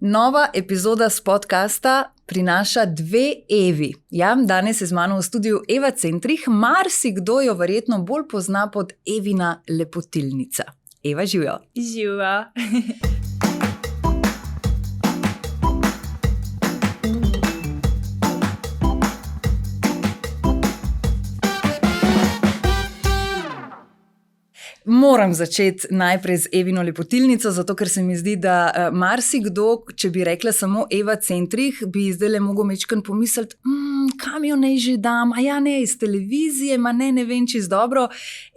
Nova epizoda s podcasta prinaša dve Evi. Ja, danes je z mano v studiu Eva Centrih, marsikdo jo verjetno bolj pozna pod Evina lepotilnica. Eva, živijo. Živijo. Moram začeti najprej z Evino lepotilnico, zato ker se mi zdi, da marsikdo, če bi rekla samo Eva Centrih, bi zdaj le mogel mečkano pomisliti, kam jo naj že dam, a ja ne, iz televizije, ma ne vem čisto dobro.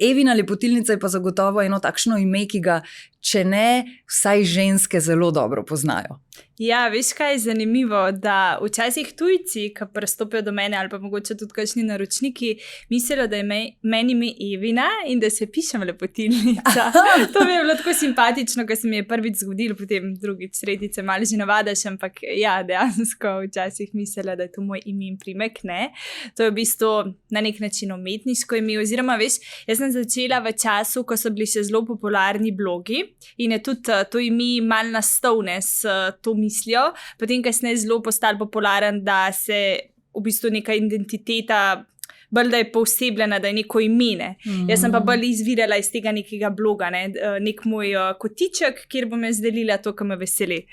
Evina lepotilnica je pa zagotovo eno takšno ime, ki ga, če ne, vsaj ženske zelo dobro poznajo. Ja, veš kaj je zanimivo, da včasih tujci, ki pristopijo do mene ali pa mogoče tudi kakšni naročniki, mislijo, da je meni ime Evina in da se pišem lepotilnica. To mi je bilo tako simpatično, ko se mi je prvič zgodilo, potem drugič, tretjič se malo že navadaš, ampak ja, dejansko včasih mislijo, da je to moj ime in primek, ne. To je v bistvu na nek način umetniško ime, oziroma veš, jaz sem začela v času, ko so bili še zelo popularni blogi in je tudi to ime malo nastovne s to mislijo, potem kasneje zelo postal popularen, da se v bistvu neka identiteta bolj da je poosebljena, da je neko ime. Jaz sem pa bolj izvirala iz tega nekega bloga, nek moj kotiček, kjer bom jaz delila to, kar me veseli.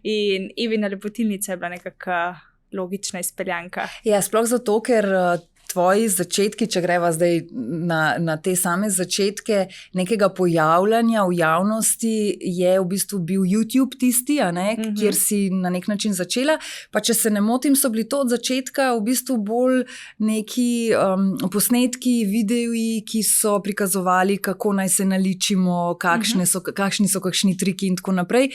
In Evina lepotilnica je bila nekaka logična izpeljanka. Ja, sploh zato, ker tvoji začetki, če greva zdaj na te same začetke nekega pojavljanja v javnosti, je v bistvu bil YouTube tisti, kjer si na nek način začela. Pa če se ne motim, so bili to od začetka v bistvu bolj neki posnetki, videi, ki so prikazovali, kako naj se naličimo, kakšni so kakšni triki in tako naprej.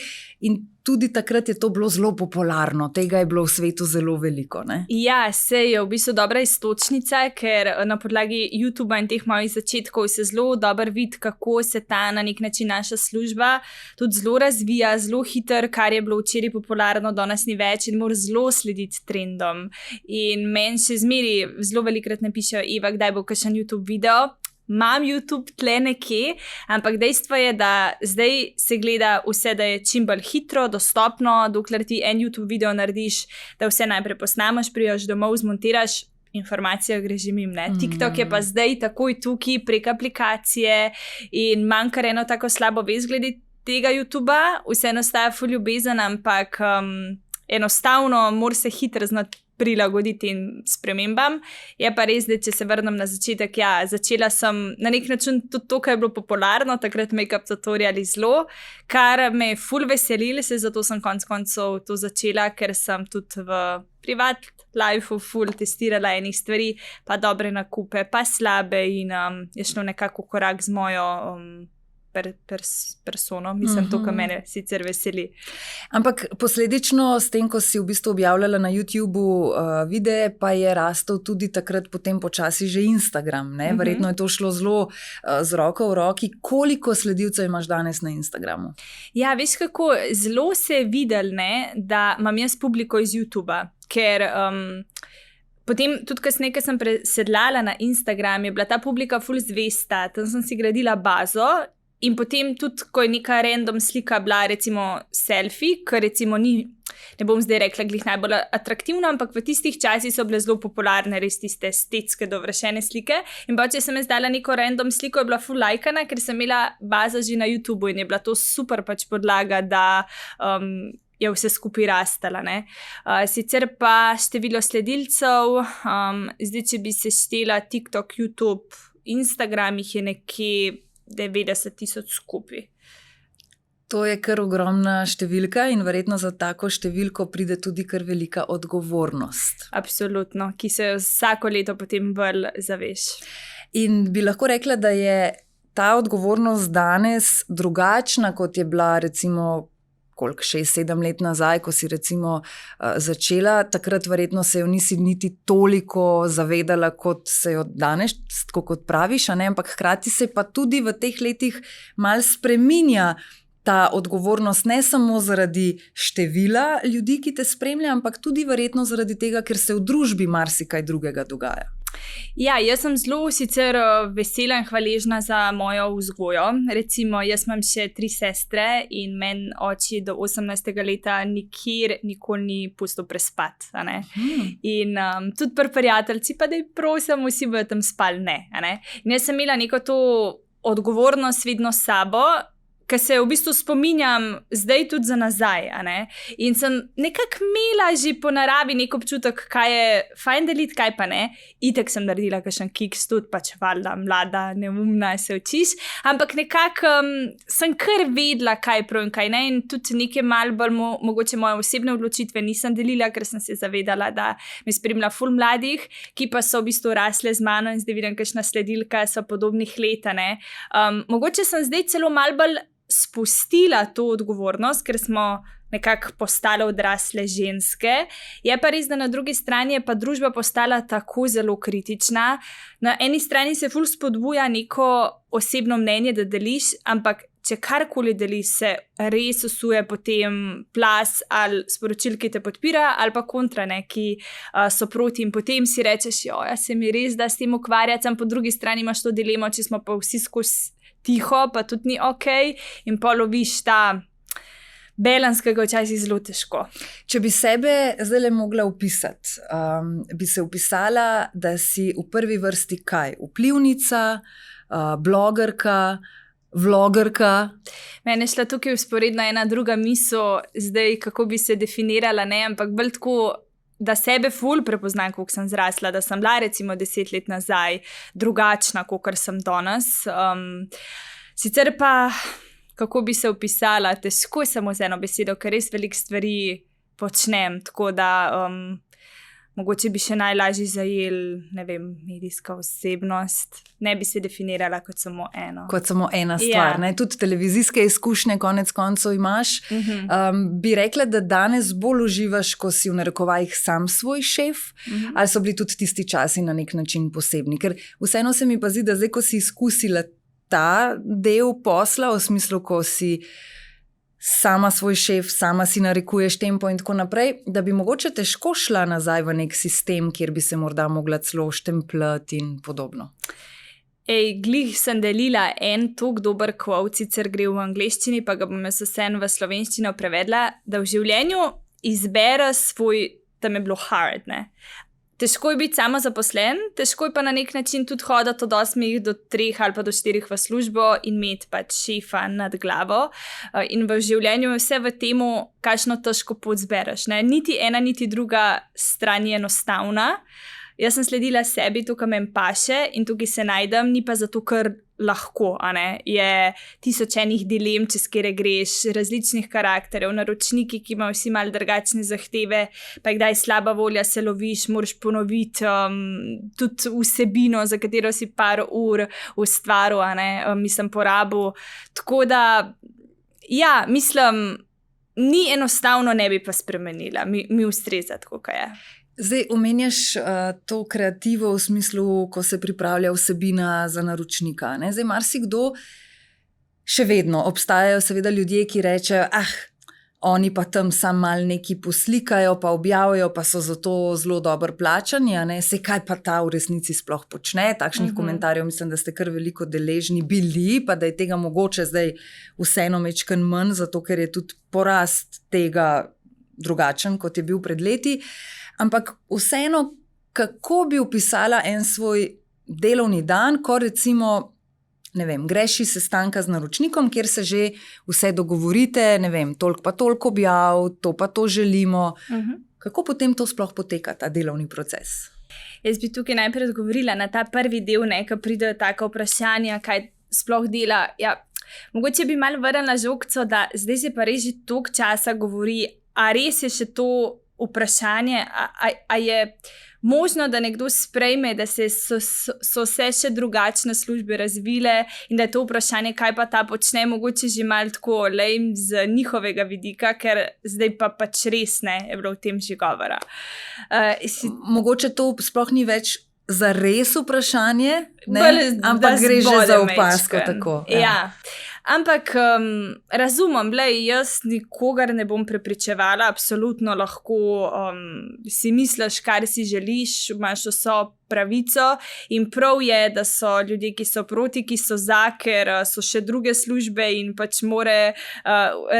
In tudi takrat je to bilo zelo popularno, tega je bilo v svetu zelo veliko, ne? Ja, sej je v bistvu dobra iztočnica, ker na podlagi YouTubea in teh mojih začetkov se zelo dobro vidi, kako se ta na nek način naša služba tudi zelo razvija, zelo hiter, kar je bilo včeraj popularno, danes ni več in mora zelo slediti trendom. In meni še zmeri zelo velikrat napišejo, Eva, kdaj bo kakšen YouTube video. Imam YouTube tle nekje, ampak dejstvo je, da zdaj se gleda vse, da je čim bolj hitro, dostopno, dokler ti en YouTube video narediš, da vse najprej posnameš, prijaš domov, zmontiraš, informacija gre že mimo, ne. TikTok je pa zdaj takoj tukaj prek aplikacije in manj kar eno tako slabo vez glede tega YouTubea, vse nastaja ful ljubezen, ampak enostavno mora se hitro znati prilagoditi in spremembam. Je pa res, da če se vrnem na začetek, ja, začela sem na nek način tudi to, kar je bilo popularno, takrat make-up tutoriali zelo, kar me je ful veselilo, zato sem konec koncev to začela, ker sem tudi v privat lifeu ful testirala enih stvari, pa dobre nakupe, pa slabe in je šlo nekako korak z mojo persono, mislim, to, kar mene sicer veseli. Ampak posledično s tem, ko si v bistvu objavljala na YouTubeu videe, pa je rastel tudi takrat potem počasi že Instagram, ne? Verjetno je to šlo zelo z roko v roki. Koliko sledilcev imaš danes na Instagramu? Ja, veš kako, zelo se je videl, ne, da imam jaz publiko iz YouTubea, ker potem tudi kasneje, ko sem presedlala na Instagram, je bila ta publika ful zvesta, tam sem si gradila bazo. In potem tudi, ko je neka random slika bila, recimo selfie, ker recimo ni, ne bom zdaj rekla, glih najbolj atraktivna, ampak v tistih časih so bile zelo popularne res tiste estetske dovršene slike. In pa če sem jaz dala neko random sliko, je bila full lajkana, ker sem imela bazo že na YouTubeu in je bila to super pač podlaga, da je vse skupaj rastala, ne. Sicer pa število sledilcev, zdaj, če bi se štela TikTok, YouTube, Instagram, jih je nekje 90,000 skupaj. To je kar ogromna številka in verjetno za tako številko pride tudi kar velika odgovornost. Absolutno, ki se vsako leto potem bolj zaveš. In bi lahko rekla, da je ta odgovornost danes drugačna, kot je bila recimo 6-7 let nazaj, ko si recimo začela, takrat verjetno se jo nisi niti toliko zavedala, kot se jo danes, tako kot praviš, ampak hkrati se pa tudi v teh letih malo spreminja ta odgovornost, ne samo zaradi števila ljudi, ki te spremlja, ampak tudi verjetno zaradi tega, ker se v družbi marsikaj drugega dogaja. Ja, jaz sem zelo sicer vesela in hvaležna za mojo vzgojo. Recimo, jaz imam še 3 sestre in meni oči do 18. leta nikjer nikoli ni pustil prespati. In tudi pri prijateljci, pa da je prosim, vsi bodo tam spali, ne. In jaz sem imela neko to odgovornost vedno s sabo, ker se v bistvu spominjam zdaj tudi za nazaj. In sem nekako imela že po naravi nek občutek, kaj je fajn deliti, kaj pa ne. Itak sem naredila kakšen kiks tudi, pač valjda, mlada, neumna se učiš, ampak nekako sem kar vedela, kaj je prav in kaj ne. In tudi nekaj malo bolj mogoče moje osebne odločitve nisem delila, ker sem se zavedala, da me spremlja ful mladih, ki pa so v bistvu rasle z mano in zdaj vidim, kakšna sledilka so podobnih let. Mogoče sem zdaj celo malo bolj spustila to odgovornost, ker smo nekako postale odrasle ženske. Je pa res, da na drugi strani je pa družba postala tako zelo kritična. Na eni strani se ful spodbuja neko osebno mnenje, da deliš, ampak če karkoli deliš, se res usuje potem plas ali sporočil, ki te podpira, ali pa kontra, ki so proti, in potem si rečeš, ja, se mi res da s tem ukvarjati, ampak po drugi strani imaš to dilemo, če smo pa vsi skozi tiho, pa tudi ni ok, in pa loviš ta balans, ki ga včasih zelo težko. Če bi sebe zdaj mogla opisati, bi se opisala, da si v prvi vrsti kaj? Vplivnica, blogerka, vlogerka? Mene je šla tukaj vzporedno ena druga misel, zdaj kako bi se definirala, ampak bolj tako, da sebe ful prepoznam, koliko sem zrasla, da sem bila recimo 10 let nazaj drugačna, kakor sem danes. Sicer pa, kako bi se opisala, težko samo z eno besedo, ker res veliko stvari počnem, tako da mogoče bi še najlažje zajel, ne vem, medijska osebnost. Ne bi se definirala kot samo eno. Kot samo ena stvar. Ja. Tudi televizijske izkušnje konec koncev imaš. Bi rekla, da danes bolj uživaš, ko si v narekovajih sam svoj šef, ali so bili tudi tisti časi na nek način posebni? Ker vseeno se mi pa zdi, da zdaj, ko si izkusila ta del posla, v smislu, ko si sama svoj šef, sama si narekuješ tempo in tako naprej, da bi mogoče težko šla nazaj v nek sistem, kjer bi se morda mogla celo štempljati in podobno. Glih sem delila en tok dober quote, sicer gre v angleščini, pa ga bom jaz vseeno v slovenščino prevedla, da v življenju izbere svoj, tam je bilo hard, ne. Težko je biti samozaposlen, težko je pa na nek način tudi hoditi od 8 do 3 ali pa do 4 v službo in imeti pač šefa nad glavo. In v življenju je vse v temu, kakšno težko pot zbereš. Niti ena, niti druga stran je enostavna. Jaz sem sledila sebi, tukaj me paše in tukaj se najdem, ni pa zato, ker lahko, je tisoč enih dilem, čez kere greš, različnih karakterjev, naročniki, ki imajo vsi malo drugačne zahteve, pa kdaj slaba volja se loviš, moraš ponoviti tudi vsebino, za katero si par ur ustvaril, mislim, porabil. Tako da, ja, mislim, ni enostavno, ne bi pa spremenila, mi ustreza tako, kaj je. Zdaj, omenjaš to kreativo v smislu, ko se pripravlja vsebina za naročnika. Zdaj, marsikdo, še vedno obstajajo seveda ljudje, ki rečejo, oni pa tam sam mal neki poslikajo, pa objavijo, pa so zato zelo dobro plačani, saj kaj pa ta v resnici sploh počne. Takšnih komentarjev mislim, da ste kar veliko deležni bili, pa da je tega mogoče zdaj vseeno mečken manj, zato ker je tudi porast tega drugačen, kot je bil pred leti. Ampak vseeno, kako bi opisala en svoj delovni dan, ko recimo, ne vem, greš iz sestanka z naročnikom, kjer se že vse dogovorite, ne vem, toliko pa toliko objav, to pa to želimo. Kako potem to sploh poteka, ta delovni proces? Jaz bi tukaj najprej odgovorila na ta prvi del, ko pridejo taka vprašanja, kaj sploh dela. Ja, mogoče bi malo vrnila žogco, da zdaj se pa res že toliko časa govori, a res je še to vprašanje, a je možno, da nekdo sprejme, da so se še drugačne službe razvile in da je to vprašanje, kaj pa ta počne, mogoče že malo tako lame z njihovega vidika, ker zdaj pa pač res ne je bilo v tem že govora. Mogoče to sploh ni več za res vprašanje, ampak gre že za opasko tako. Ja. Ampak razumem, jaz nikogar ne bom prepričevala, absolutno lahko si misliš, kar si želiš, imaš vso pravico in prav je, da so ljudje, ki so proti, ki so za, ker so še druge službe in pač more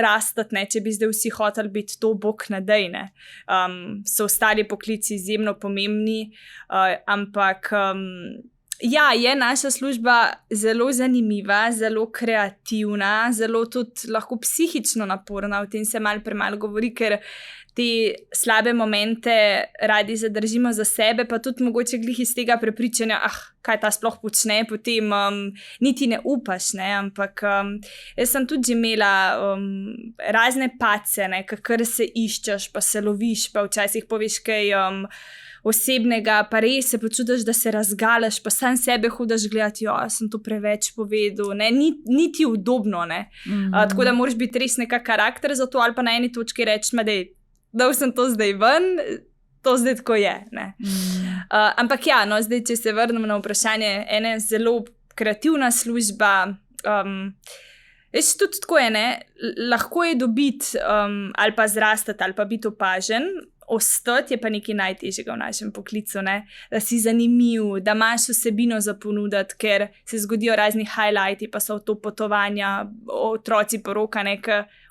rastati, ne, če bi zdaj vsi hoteli biti to bog nadej, ne. So ostali poklici izjemno pomembni, ampak ja, je naša služba zelo zanimiva, zelo kreativna, zelo tudi lahko psihično naporna, o tem se malo premalo govori, ker te slabe momente radi zadržimo za sebe, pa tudi mogoče glih iz tega prepričanja, kaj ta sploh počne, potem niti ne upaš, ne, ampak jaz sem tudi že imela razne pace, ne, kar se iščeš, pa se loviš, pa včasih poveš kaj osebnega, pa res se počutiš, da se razgalaš, pa sam sebe hudaš gledati, sem to preveč povedal, ne, ni ti udobno, ne. Tako da moraš biti res nekak karakter za to, ali pa na eni točki reči, da sem to zdaj ven, to zdaj tako je, ne. Ampak ja, no, zdaj, če se vrnem na vprašanje, ena zelo kreativna služba, tudi tako je, ne, lahko je dobiti ali pa zrastati, ali pa biti opažen, ostati je pa nekaj najtežjega v našem poklicu, ne? Da si zanimiv, da imaš vsebino za ponuditi, ker se zgodijo razni highlighti, pa so to potovanja, otroci, poroka,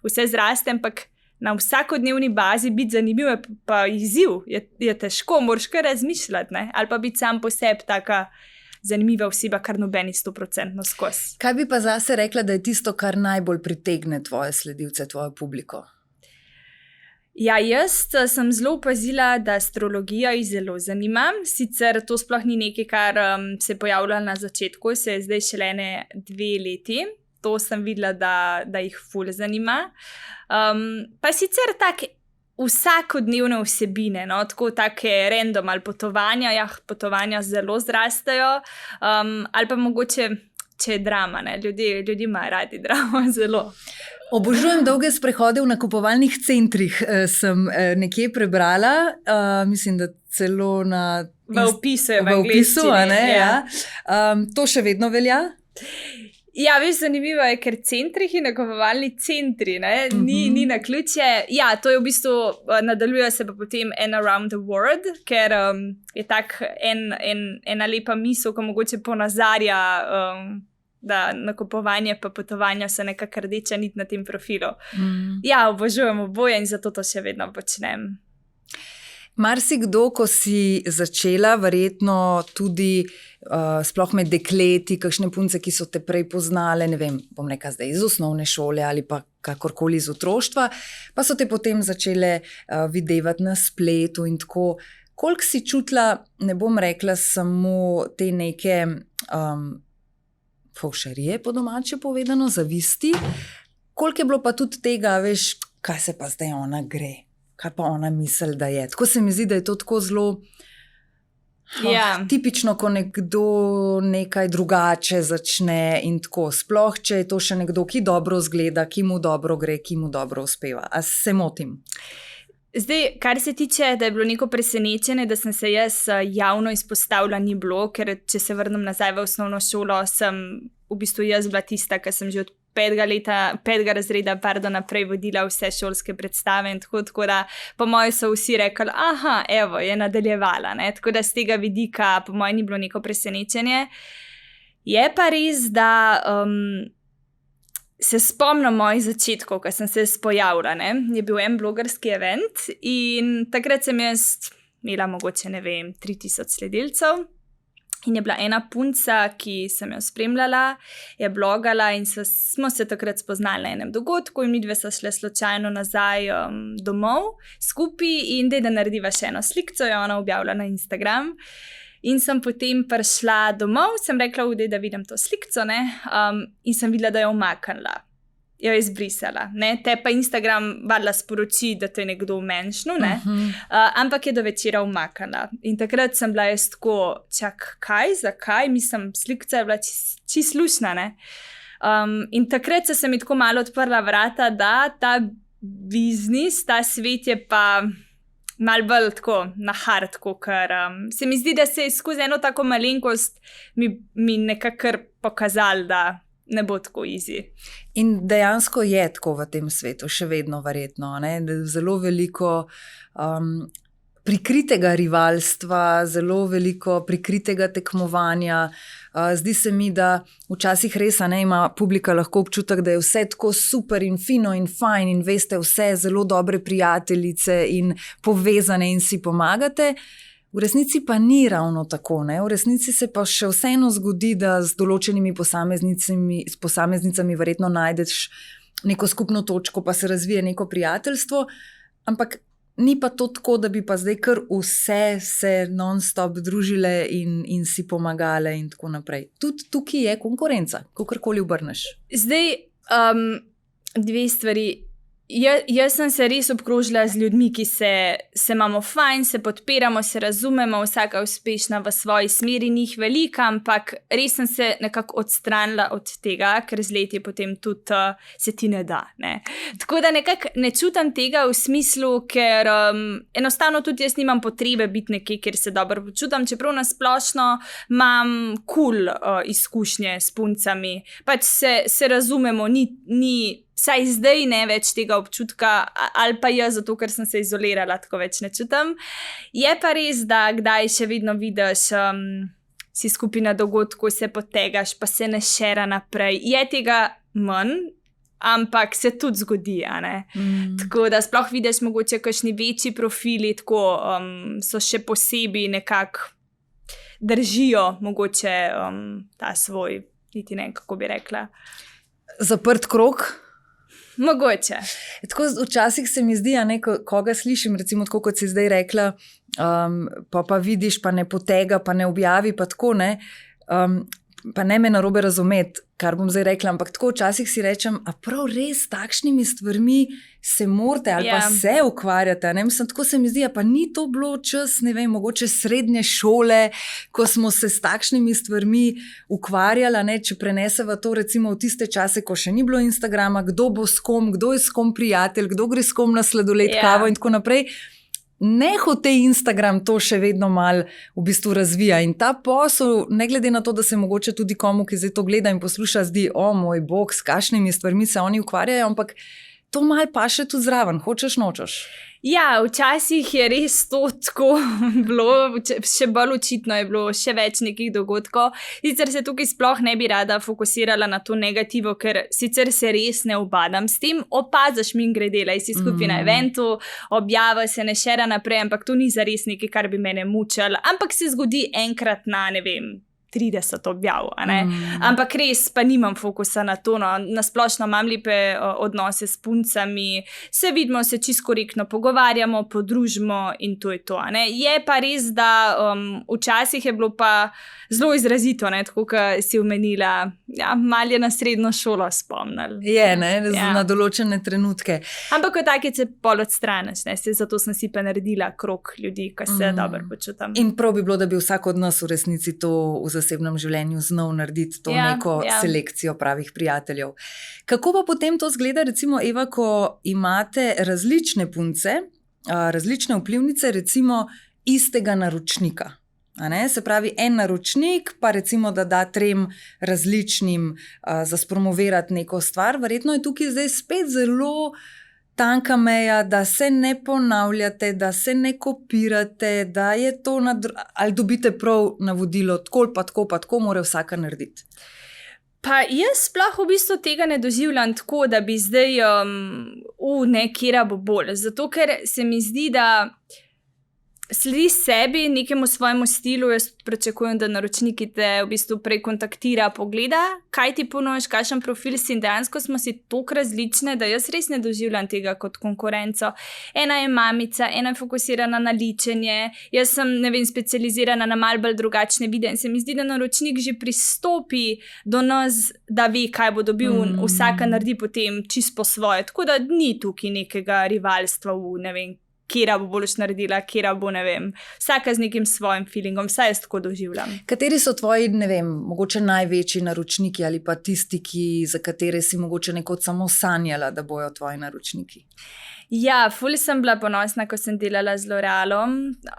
vse zraste, ampak na vsakodnevni bazi biti zanimiv je pa izziv, je težko, moraš kar razmišljati, ne? Ali pa biti sam po sebi taka zanimiva oseba, kar nobeni 100% skozi. Kaj bi pa zase rekla, da je tisto, kar najbolj pritegne tvoje sledilce, tvojo publiko? Ja, jaz sem zelo opazila, da astrologija jih zelo zanima, sicer to sploh ni nekaj, kar se je pojavljalo na začetku, se je zdaj šele 2 leti, to sem videla, da jih ful zanima. Pa sicer tak vsakodnevne vsebine, no, tako take random ali potovanja zelo zrastajo, ali pa mogoče, če je drama, ne, ljudje imajo radi dramo zelo. Obožujem dolge sprehode v nakupovalnih centrih, sem nekje prebrala, mislim, da celo v opisu je v angleščini. Ne, ja. To še vedno velja? Ja, veš, zanimivo je, ker centrih in nakupovalni centri, ne, ni naključje. Ja, to je v bistvu, nadaljuje se pa potem en around the world, ker je tak ena lepa misel, ko mogoče ponazarja da nakupovanje pa potovanja so nekako rdeča nit na tem profilu. Ja, obožujem oboje in zato to še vedno počnem. Marsikdo, ko si začela, verjetno tudi sploh med dekleti, kakšne punce, ki so te prej poznale, ne vem, bom rekla zdaj iz osnovne šole ali pa kakorkoli iz otroštva, pa so te potem začele videvati na spletu in tako. Koliko si čutila, ne bom rekla samo te neke fovšarije, po domače povedano, zavisti, koliko je bilo pa tudi tega, veš, kaj se pa zdaj ona gre, kaj pa ona misli, da je. Tako se mi zdi, da je to tako zelo tipično, ko nekdo nekaj drugače začne in tako. Sploh, če je to še nekdo, ki dobro zgleda, ki mu dobro gre, ki mu dobro uspeva. A se motim? Zdaj, kar se tiče, da je bilo neko presenečenje, da sem se jaz javno izpostavila, ni bilo, ker če se vrnem nazaj v osnovno šolo, sem v bistvu jaz bila tista, ki sem že od 5. razreda naprej vodila vse šolske predstave in tako da po mojem so vsi rekli, evo, je nadaljevala, ne, tako da z tega vidika po mojem ni bilo neko presenečenje. Je pa res, da se spomnim mojih začetkov, ko sem se spojavila, ne, je bil en blogerski event in takrat sem jaz imela mogoče, 3000 sledilcev. In je bila ena punca, ki sem jo spremljala, je blogala in smo se takrat spoznali na enem dogodku in midve sva šle slučajno nazaj domov skupaj in da narediva še eno slikco, jo ona objavila na Instagram. In sem potem prišla domov, sem rekla, da vidim to slikco, ne, in sem videla, da jo umaknila. Jo je izbrisala, ne, te pa Instagram valjda sporoči, da to je nekdo umenšno, ne, ampak je do večera umaknila. In takrat sem bila jaz tako, kaj, zakaj, mislim, slikca je bila čisto luštna, ne. In takrat se mi tako malo odprla vrata, da ta biznis, ta svet je pa malo bolj tako na hardko, ker se mi zdi, da se je skozi eno tako malenkost mi nekako pokazalo, da ne bo tako easy. In dejansko je tako v tem svetu, še vedno verjetno, ne? Zelo veliko prikritega rivalstva, zelo veliko prikritega tekmovanja. Zdi se mi, da včasih res ima publika lahko občutek, da je vse tako super in fino in fajn in veste vse zelo dobre prijateljice in povezane in si pomagate. V resnici pa ni ravno tako, ne? V resnici se pa še vseeno zgodi, da z določenimi posameznicami verjetno najdeš neko skupno točko, pa se razvije neko prijateljstvo, ampak ni pa to tako, da bi pa zdaj kar vse se non-stop družile in si pomagale in tako naprej. Tudi tukaj je konkurenca, kakorkoli obrneš. Zdaj, dve stvari. Jaz sem se res obkrožila z ljudmi, ki se imamo fajn, se podpiramo, se razumemo, vsaka uspešna v svoji smeri, njih velika, ampak res sem se nekako odstranila od tega, ker z leti potem tudi se ti ne da. Ne? Tako da nekako ne čutim tega v smislu, ker enostavno tudi jaz nimam potrebe biti nekje, kjer se dobro počutim, čeprav na splošno imam cool izkušnje s puncami. Pač se razumemo, ni saj zdaj ne več tega občutka, ali pa jaz, zato ker sem se izolirala, tako več ne čutim. Je pa res, da kdaj še vedno vidiš, si skupina dogodkov, se potegaš, pa se ne šera naprej. Je tega manj, ampak se tudi zgodi, a ne? Tako da sploh vidiš mogoče kakšni večji profili, tako so še posebej nekako držijo mogoče ta svoj, niti ne, kako bi rekla. Zaprt krog? Mogoče. Tako včasih se mi zdi, koga slišim, recimo tako, kot si zdaj rekla, pa vidiš, pa ne potega, pa ne objavi, pa tako ne. Pa ne me narobe razumeti, kar bom zdaj rekla, ampak tako včasih si rečem, a prav res takšnimi stvarmi se morate ali pa se ukvarjate. Ne? Mislim, tako se mi zdi, pa ni to bilo čas, ne vem, mogoče srednje šole, ko smo se s takšnimi stvarmi ukvarjali, ne? Če preneseva to recimo v tiste čase, ko še ni bilo Instagrama, kdo bo s kom, kdo je s kom prijatelj, kdo gre s kom na sladoled, kavo in tako naprej. Nehote Instagram to še vedno malo v bistvu razvija in ta posel, ne glede na to, da se mogoče tudi komu, ki zdaj to gleda in posluša, zdi, moj bog, s kakšnimi stvarmi se oni ukvarjajo, ampak to malo pa še tudi zraven, hočeš, nočeš. Ja, včasih je res to tako bilo, še bolj očitno je bilo, še več nekih dogodkov. Sicer se tukaj sploh ne bi rada fokusirala na to negativo, ker sicer se res ne ubadam s tem, opaziš mimogrede, si skupaj na eventu, objava se ne šera naprej, ampak to ni zares nekaj, kar bi mene mučalo, ampak se zgodi enkrat na, ne vem, 30 objav, ampak res pa nimam fokusa na to, no. Na splošno imam lepe odnose s puncami, se vidimo, se čisto korektno pogovarjamo, podružimo in to je to. Je pa res, da včasih je bilo pa zelo izrazito, tako kot si omenila, malo je na srednjo šolo spomnil. Je, na določene trenutke. Ampak kot take se pol odstraniš, zato sem si pa naredila krog ljudi, ki se dobro počutim. In prav bi bilo, da bi vsak od nas v resnici to v zasebnem življenju znal narediti, to neko selekcijo pravih prijateljev. Kako pa potem to zgleda, recimo Eva, ko imate različne punce, različne vplivnice, recimo istega naročnika? Se pravi, en naročnik, pa recimo, da da 3 različnim za spromovirati neko stvar. Verjetno je tukaj zdaj spet zelo tanka meja, da se ne ponavljate, da se ne kopirate, da je to ali dobite prav navodilo, tako pa tako mora vsaka narediti. Pa jaz sploh v bistvu tega ne doživljam tako, da bi zdaj kjera bo bolj. Zato, ker se mi zdi, da sledi sebi, nekemu svojemu stilu. Jaz pričakujem, da naročniki te v bistvu prej kontaktira, pogleda, kaj ti ponujaš, kakšen profil si, in dejansko smo si toliko različne, da jaz res ne doživljam tega kot konkurenco. Ena je mamica, ena je fokusirana na ličenje, jaz sem, ne vem, specializirana na malo bolj drugačne videe in se mi zdi, da naročnik že pristopi do nas, da ve, kaj bo dobil, vsaka naredi potem čisto po svoje, tako da ni tukaj nekega rivalstva v, ne vem, kjera bo boljš naredila, kjera bo, ne vem, vsaka z nekim svojim feelingom, vsaj jaz tako doživljam. Kateri so tvoji, ne vem, mogoče največji naročniki ali pa tisti, za katere si mogoče nekoč samo sanjala, da bojo tvoji naročniki? Ja, ful sem bila ponosna, ko sem delala z L'Orealom.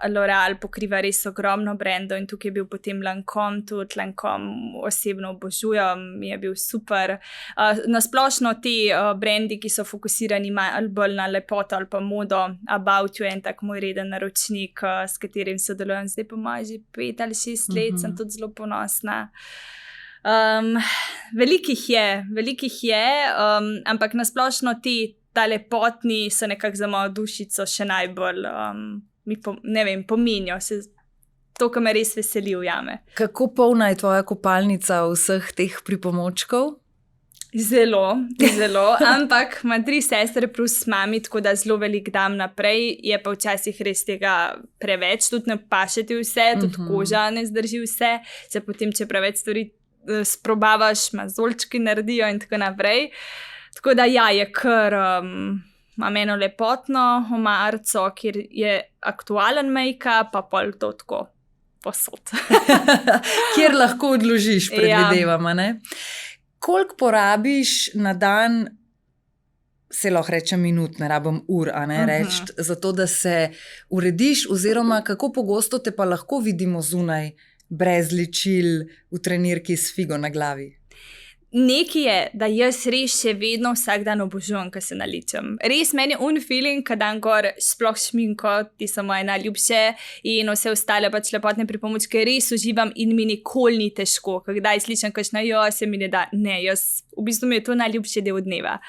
L'Oreal pokriva res ogromno brendov in tukaj je bil potem Lancome, tudi Lancome osebno obožujem, mi je bil super. Nasplošno te brendi, ki so fokusirani malo bolj na lepoto ali pa modo, About You je en tak moj reden naročnik, s katerim sodelujem zdaj po moje že 5 ali 6 let, sem tudi zelo ponosna. Velikih je, ampak nasplošno ta lepotni so nekako za mojo dušico še najbolj, pomenijo se, to, kar me res veseli ujame. Kako polna je tvoja kopalnica vseh teh pripomočkov? Zelo, ampak ima 3 sestre plus mami, tako da zelo velik dam naprej, je pa včasih res tega preveč, tudi ne pašeti vse, tudi koža ne zdrži vse, se potem, če preveč stvari sprobavaš, mazolčki naredijo in tako naprej. Tako da ja, je kar, imam eno lepotno omarico, kjer je aktualen make-up, pa pol to tako posod. Kjer lahko odložiš, predvidevam, ne? Koliko porabiš na dan, se lahko reče minut, ne rabim ur, reči, zato da se urediš, oziroma kako pogosto te pa lahko vidimo zunaj, brez ličil, v trenirki s figo na glavi? Nekaj je, da jaz res še vedno vsak dan obožujem, ko se naličem. Res meni je feeling, ko dan gor sploh šminko, ti so moje najljubše in vse ostale pač lepotne pripomočke, res uživam in mi nikoli ni težko. Kdaj slišim kakšno, se mi ne da, ne, v bistvu mi je to najljubši del dneva.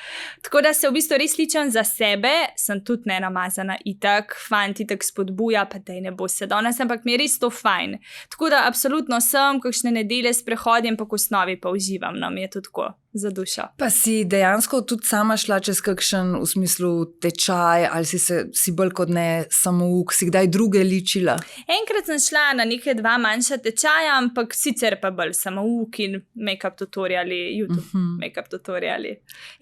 Tako da se v bistvu res ličem za sebe, sem tudi nenamazana itak, fant itak spodbuja, pa daj ne bo se danes, ampak mi je res to fajn. Tako da absolutno sem, kakšne nedelje sprehodim, pa v osnovi pa uživam, no, mi je to tako za dušo. Pa si dejansko tudi sama šla čez kakšen v smislu tečaj, ali si bolj kot ne samouk, si kdaj druge ličila? Enkrat sem šla na neke 2 manjša tečaja, ampak sicer pa bolj samouk in make-up tutoriali, YouTube make-up tutoriali.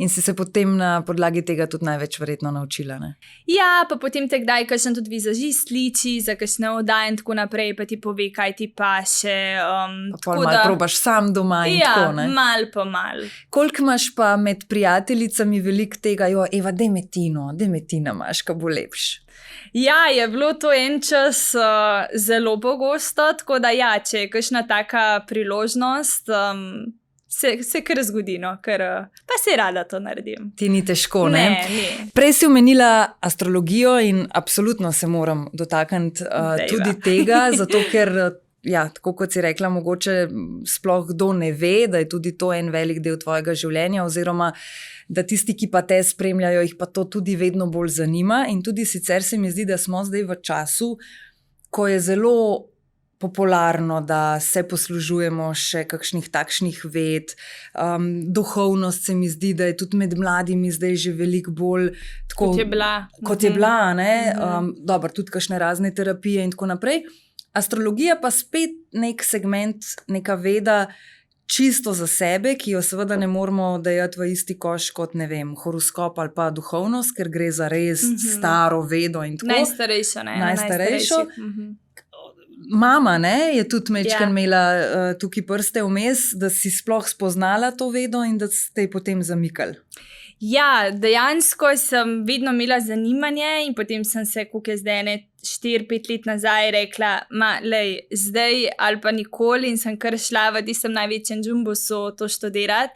In si se potem na podlagi tega tudi največ verjetno naučila, ne? Ja, pa potem te kdaj kakšen tudi vizažist liči, za kakšne oddaje in tako naprej, pa ti pove, kaj ti paše. Pa pol malo probaš sam doma in tako, ne? Ja, mal po mal. Koliko imaš pa med prijateljicami veliko tega, Eva, daj me Tina imaš, ka bo lepš? Ja, je bilo to en čas zelo pogosto, tako da ja, če je kakšna taka priložnost, se kar zgodi, no, pa se rada to naredim. Ti ni težko, ne? Ne. Prej si omenila astrologijo in absolutno se moram dotakniti tudi tega, zato ker ja, tako kot si rekla, mogoče sploh kdo ne ve, da je tudi to en velik del tvojega življenja, oziroma da tisti, ki pa te spremljajo, jih pa to tudi vedno bolj zanima. In tudi sicer se mi zdi, da smo zdaj v času, ko je zelo popularno, da se poslužujemo še kakšnih takšnih ved. Duhovnost se mi zdi, da je tudi med mladimi zdaj že veliko bolj tako, kot je bila, ne? Dobro, tudi kakšne razne terapije in tako naprej. Astrologija pa spet nek segment, neka veda čisto za sebe, ki jo seveda ne moramo dajati v isti koš kot, ne vem, horoskop ali pa duhovnost, ker gre za res staro vedo in tako. Najstarejšo. Mama, ne, je tudi mečken imela tukaj prste vmes, da si sploh spoznala to vedo in da ste ji potem zamikali. Ja, dejansko sem vedno imela zanimanje in potem sem se, koliko je zdaj 4-5 let nazaj rekla, zdaj ali pa nikoli, in sem kar šla v tistem največjem džumbusu to študirati.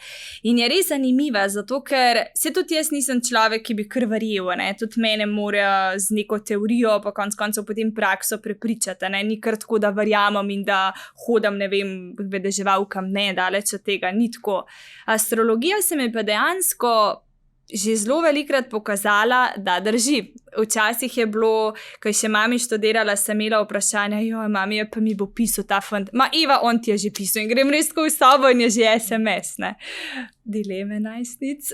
In je res zanimiva, zato ker se tudi jaz nisem človek, ki bi kar verjel, ne, tudi mene mora z neko teorijo, pa konec koncev potem prakso prepričati, ne, ni kar tako, da verjamem in da hodam, ne vem, vedeževalkam, ne, daleč od tega, ni tako. Astrologija se mi pa dejansko že zelo velikrat pokazala, da drži. Včasih je bilo, ko je še mami študirala, sem imela vprašanja, mami, pa mi bo pisal ta fant. Eva, on ti je že pisal in grem res tako v sobo in je že SMS, ne. Dileme najstnic.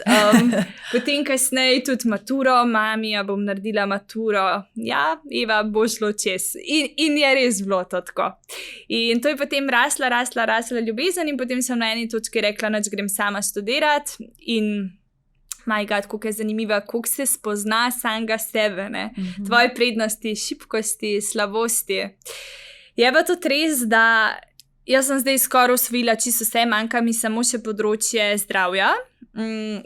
Potem kasneje tudi maturo, mami, bom naredila maturo. Ja, Eva, bo šlo čez. In je res bilo to tako. In to je potem rasla ljubezen in potem sem na eni točki rekla, nič grem sama študirati in my God, koliko je zanimiva, koliko se spozna samega sebe, ne? Tvoje prednosti, šibkosti, slabosti. Je pa tudi res, da jaz sem zdaj skoraj osvojila čisto vse, manjka mi samo še področje zdravja.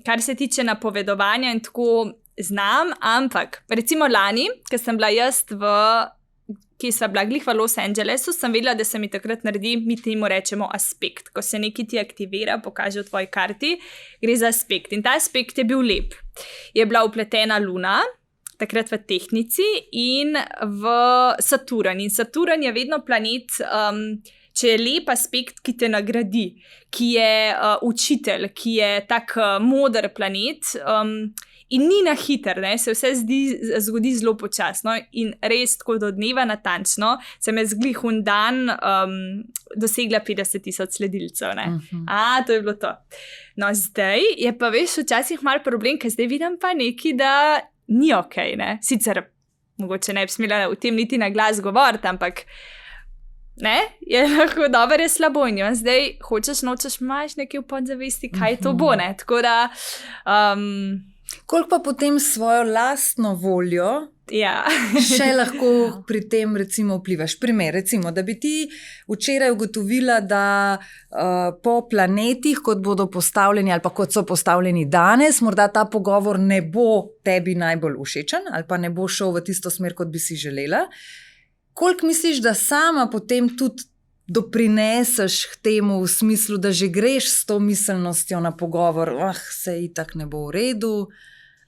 Kar se tiče napovedovanja in tako, znam, ampak recimo lani, ko sem bila jaz ki sva bila glih v Los Angelesu, sem vedela, da se mi takrat naredi, mi temu rečemo aspekt. Ko se nekaj ti aktivira, pokaže v tvoji karti, gre za aspekt. In ta aspekt je bil lep. Je bila vpletena Luna, takrat v tehnici, in v Saturn. In Saturn je vedno planet, če je lep aspekt, ki te nagradi, ki je učitelj, ki je tak moder planet, in ni na hiter, se vse zgodi zelo počasno in res tako do dneva natančno, se me zglih un dan dosegla 50,000 sledilcev. To je bilo to. No, zdaj je pa včasih malo problem, ker zdaj vidim pa nekaj, da ni okej, ne. Sicer mogoče ne bi smela o tem niti na glas govoriti, ampak je lahko dobro, je slabo in zdaj hočeš, nočeš, imaš nekaj v podzavesti, kaj to bo, ne. Tako da koliko pa potem svojo lastno voljo še lahko pri tem recimo vplivaš? Primer, recimo, da bi ti včeraj ugotovila, da po planetih, kot bodo postavljeni ali pa kot so postavljeni danes, morda ta pogovor ne bo tebi najbolj všečen ali pa ne bo šel v tisto smer, kot bi si želela. Koliko misliš, da sama potem tudi doprineseš k temu v smislu, da že greš s to miselnostjo na pogovor, se itak ne bo v redu,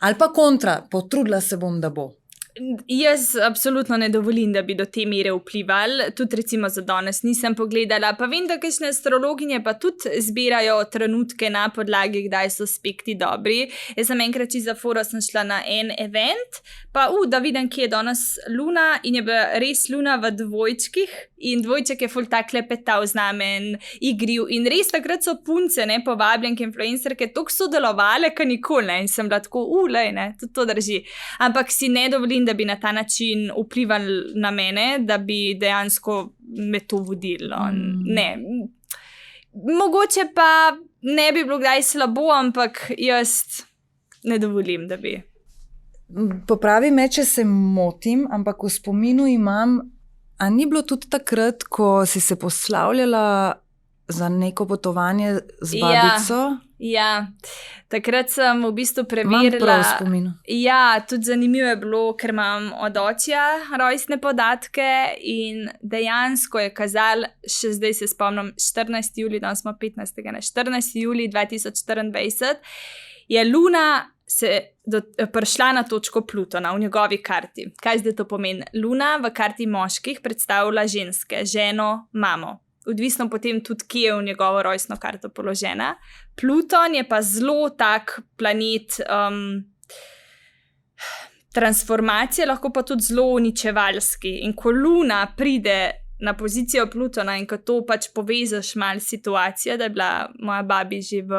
ali pa kontra, potrudila se bom, da bo? Jaz absolutno ne dovolim, da bi do te mere vplivali, tudi recimo za danes nisem pogledala, pa vem, da kakšne astrologinje pa tudi zbirajo trenutke na podlagi, kdaj so aspekti dobri. Jaz sem enkrat za foro sem šla na en event, pa da vidim, kje je danes Luna, in je bila res Luna v dvojčkih in dvojček je ful tak lepetal z nami in igriv in res takrat so punce, povabljenke, influencerke, toliko sodelovale, kot nikoli, in sem bila tako, tudi to drži. Ampak si ne dovolim, da bi na ta način vplivali na mene, da bi dejansko me to vodilo. Ne. Mogoče pa ne bi bilo kdaj slabo, ampak jaz ne dovolim, da bi. Popravi me, če se motim, ampak v spominu imam, a ni bilo tudi takrat, ko si se poslavljala za neko potovanje z babico? Ja, takrat sem v bistvu preverila. Imam prav v spominu. Ja, tudi zanimivo je bilo, ker imam od očija rojstne podatke in dejansko je kazalo, še zdaj se spomnim, 14. julij, danes smo 15. 14. julij 2024, je Luna prišla na točko Plutona v njegovi karti. Kaj zdaj to pomeni? Luna v karti moških predstavlja ženske, ženo, mamo. Odvisno potem tudi, kje je v njegovo rojstno karto položena. Pluton je pa zelo tak planet transformacije, lahko pa tudi zelo uničevalski. In ko Luna pride na pozicijo Plutona in ko to pač povežeš malo situacijo, da je bila moja babi že v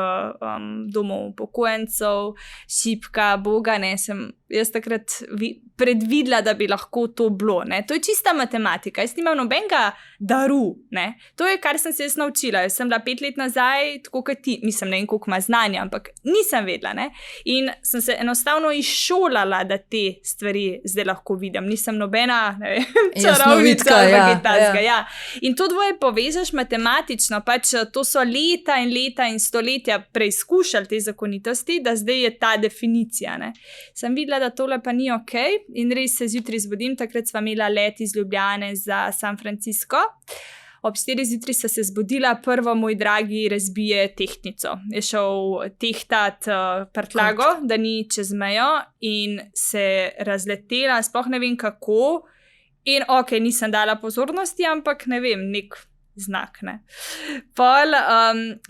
domu upokojencev, šibka, boga, sem jaz takrat predvidela, da bi lahko to bilo. To je čista matematika, jaz nimam nobenega daru. To je, kar sem se jaz naučila. Jaz sem bila 5 let nazaj, tako kot ti, mislim, ne vem, koliko ima znanja, ampak nisem vedela. In sem se enostavno izšolala, da te stvari zdaj lahko vidim. Nisem nobena, čarovnica ali kaj takega. Ja. In to dvoje povežeš matematično, pač to so leta in leta in stoletja preizkušali te zakonitosti, da zdaj je ta definicija. Sem videla, da tole pa ni okej, in res se zjutraj zbudim, takrat sva imela let iz Ljubljane za San Francisco. Ob 4 zjutraj sem se zbudila, prvo moj dragi razbije tehtnico. Je šel tehtat prtljago, da ni čez mejo in se razletela, sploh ne vem kako. In nisem dala pozornosti, ampak ne vem, nek znak. Pol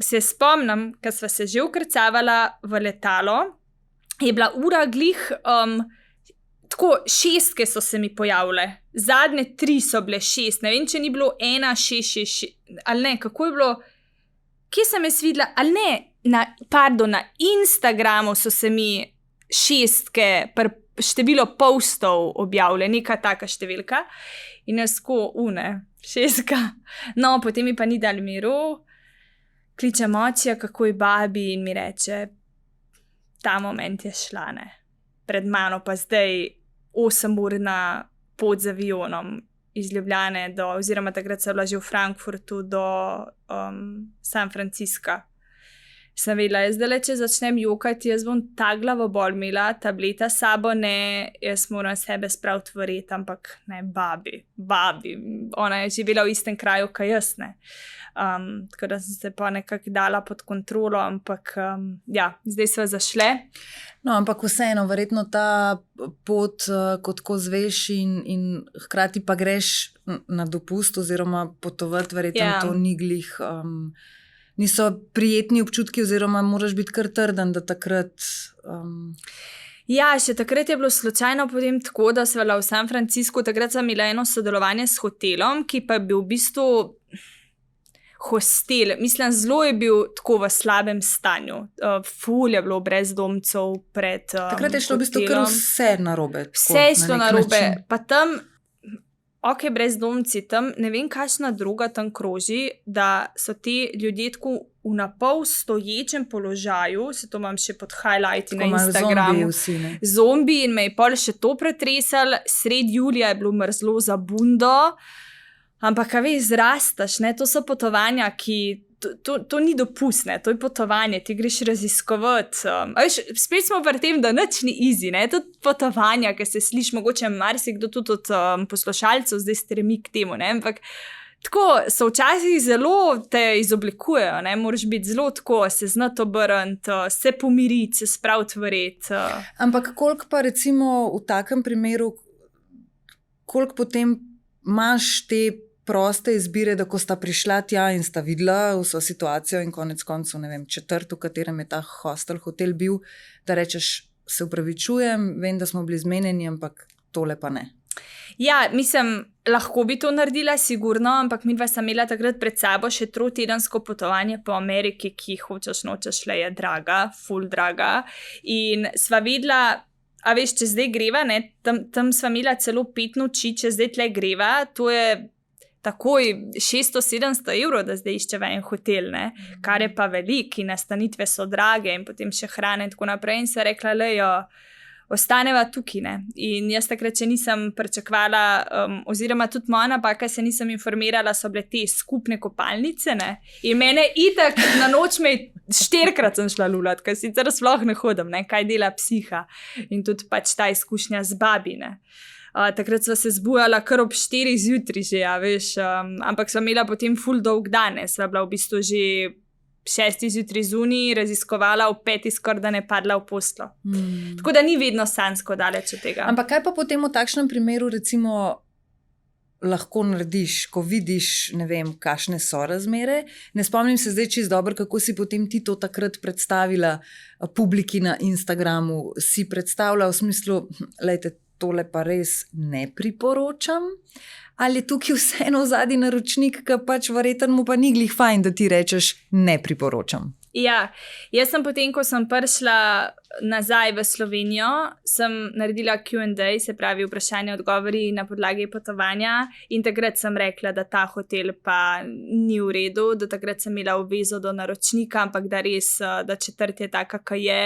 se spomnim, ko sva se že ukrcavala v letalo, je bila ura glih, tako 6 so se mi pojavile, zadnje 3 so bile 6, ne vem, če ni bilo 1, 6, 6, ali ne, kako je bilo, kje sem jaz videla, ali ne, na Instagramu so se mi 6 število postov objavile, neka taka številka, in jaz tako, 6. No, potem mi pa ni dal miru, kličem očija, kako je babi, in mi reče, ta moment je šla, pred mano pa zdaj 8-urna pot z avionom iz Ljubljane oziroma takrat sem bila že v Frankfurtu do San Francisca. sem vedela, zdaj, če začnem jokati, jaz bom ta glavobol imela, tableta s sabo, ne, jaz moram sebe spraviti v red, ampak ne, babi, ona je živela v istem kraju, kot jaz, ne. Tako da sem se pa nekako dala pod kontrolo, ampak ja, zdaj sva zašle. No, ampak vseeno, verjetno ta pot, kot ko zveš in hkrati pa greš na dopust oziroma potovati, verjetno to ni glih, niso prijetni občutki oziroma moraš biti kar trden, da takrat... Ja, še takrat je bilo slučajno potem tako, da sva bila v San Franciscu, takrat sem imela eno sodelovanje s hotelom, ki pa je bil v bistvu hostel. Mislim, zelo je bil tako v slabem stanju. Ful je bilo brezdomcev pred takrat je šlo v bistvu kar vse narobe. Vse je šlo narobe. Pa tam, ok, brezdomci, tam ne vem, kakšna druga tam kroži, da so ti ljudje tako v napol stoječem položaju, se to imam še pod highlighti na Instagramu. Zombi in me je pol še to pretresal, sred julija je bilo mrzlo za bundo. Ampak, kaj veš, zrastaš, ne, to so potovanja, ki, to ni dopustne, to je potovanje, ti greš raziskovati. Veš, spet smo pri tem, da nič ni easy, ne, to potovanja, ki se sliši, mogoče marsikdo tudi od poslušalcev zdaj stremi k temu, ne, ampak tako so včasih zelo te izoblikujejo, ne, moraš biti zelo tako, se znati obrniti, se pomiriti, se spraviti v red. Ampak koliko pa recimo v takem primeru, koliko potem imaš te proste izbire, da ko sta prišla tja in sta videla vso situacijo in konec koncev, ne vem, četrt, v katerem je ta hotel bil, da rečeš, se upravičujem, vem, da smo bili zmenjeni, ampak tole pa ne. Ja, mislim, lahko bi to naredila, sigurno, ampak midva sta imela takrat pred sabo še 3-tedensko potovanje po Ameriki, ki hočeš nočeš le je draga, ful draga. In sva videla, a veš, če zdaj greva, ne, tam sva imela celo 5 noči, če zdaj tle greva, to je takoj 600-700 evrov, da zdaj iščeva en hotel, ne, kar je pa velik in nastanitve so drage in potem še hrane in tako naprej in se rekla, lejo, ostaneva tukaj, ne. In jaz takrat, če nisem pričakvala, oziroma tudi moja napaka, se nisem informirala, so bile te skupne kopalnice, ne. In mene itak na noč 4-krat sem šla lulat, ker sicer sploh ne hodim, ne, kaj dela psiha. In tudi pač ta izkušnja z babi, ne. Takrat sva se zbujala kar ob 4 zjutraj že, ja, veš, ampak sva imela potem ful dolg dan, sva bila v bistvu že 6 zjutraj zunaj, raziskovala, v 5 skoraj da ne padla v poslo. Tako da ni vedno sanjsko daleč od tega. Ampak kaj pa potem v takšnem primeru recimo lahko narediš, ko vidiš, ne vem, kakšne so razmere? Ne spomnim se zdaj čisto dobro, kako si potem ti to takrat predstavila publiki na Instagramu. Si predstavila v smislu, lejte, tole pa res ne priporočam, ali je tukaj vseeno zadnji naročnik, ki pač verjetno mu pa ni glih fajn, da ti rečeš ne priporočam. Ja, jaz sem potem, ko sem prišla nazaj v Slovenijo, sem naredila Q&A, se pravi vprašanje, odgovori na podlagi potovanja in takrat sem rekla, da ta hotel pa ni v redu, da takrat sem imela obvezo do naročnika, ampak da res, da četrt je taka, kaj je,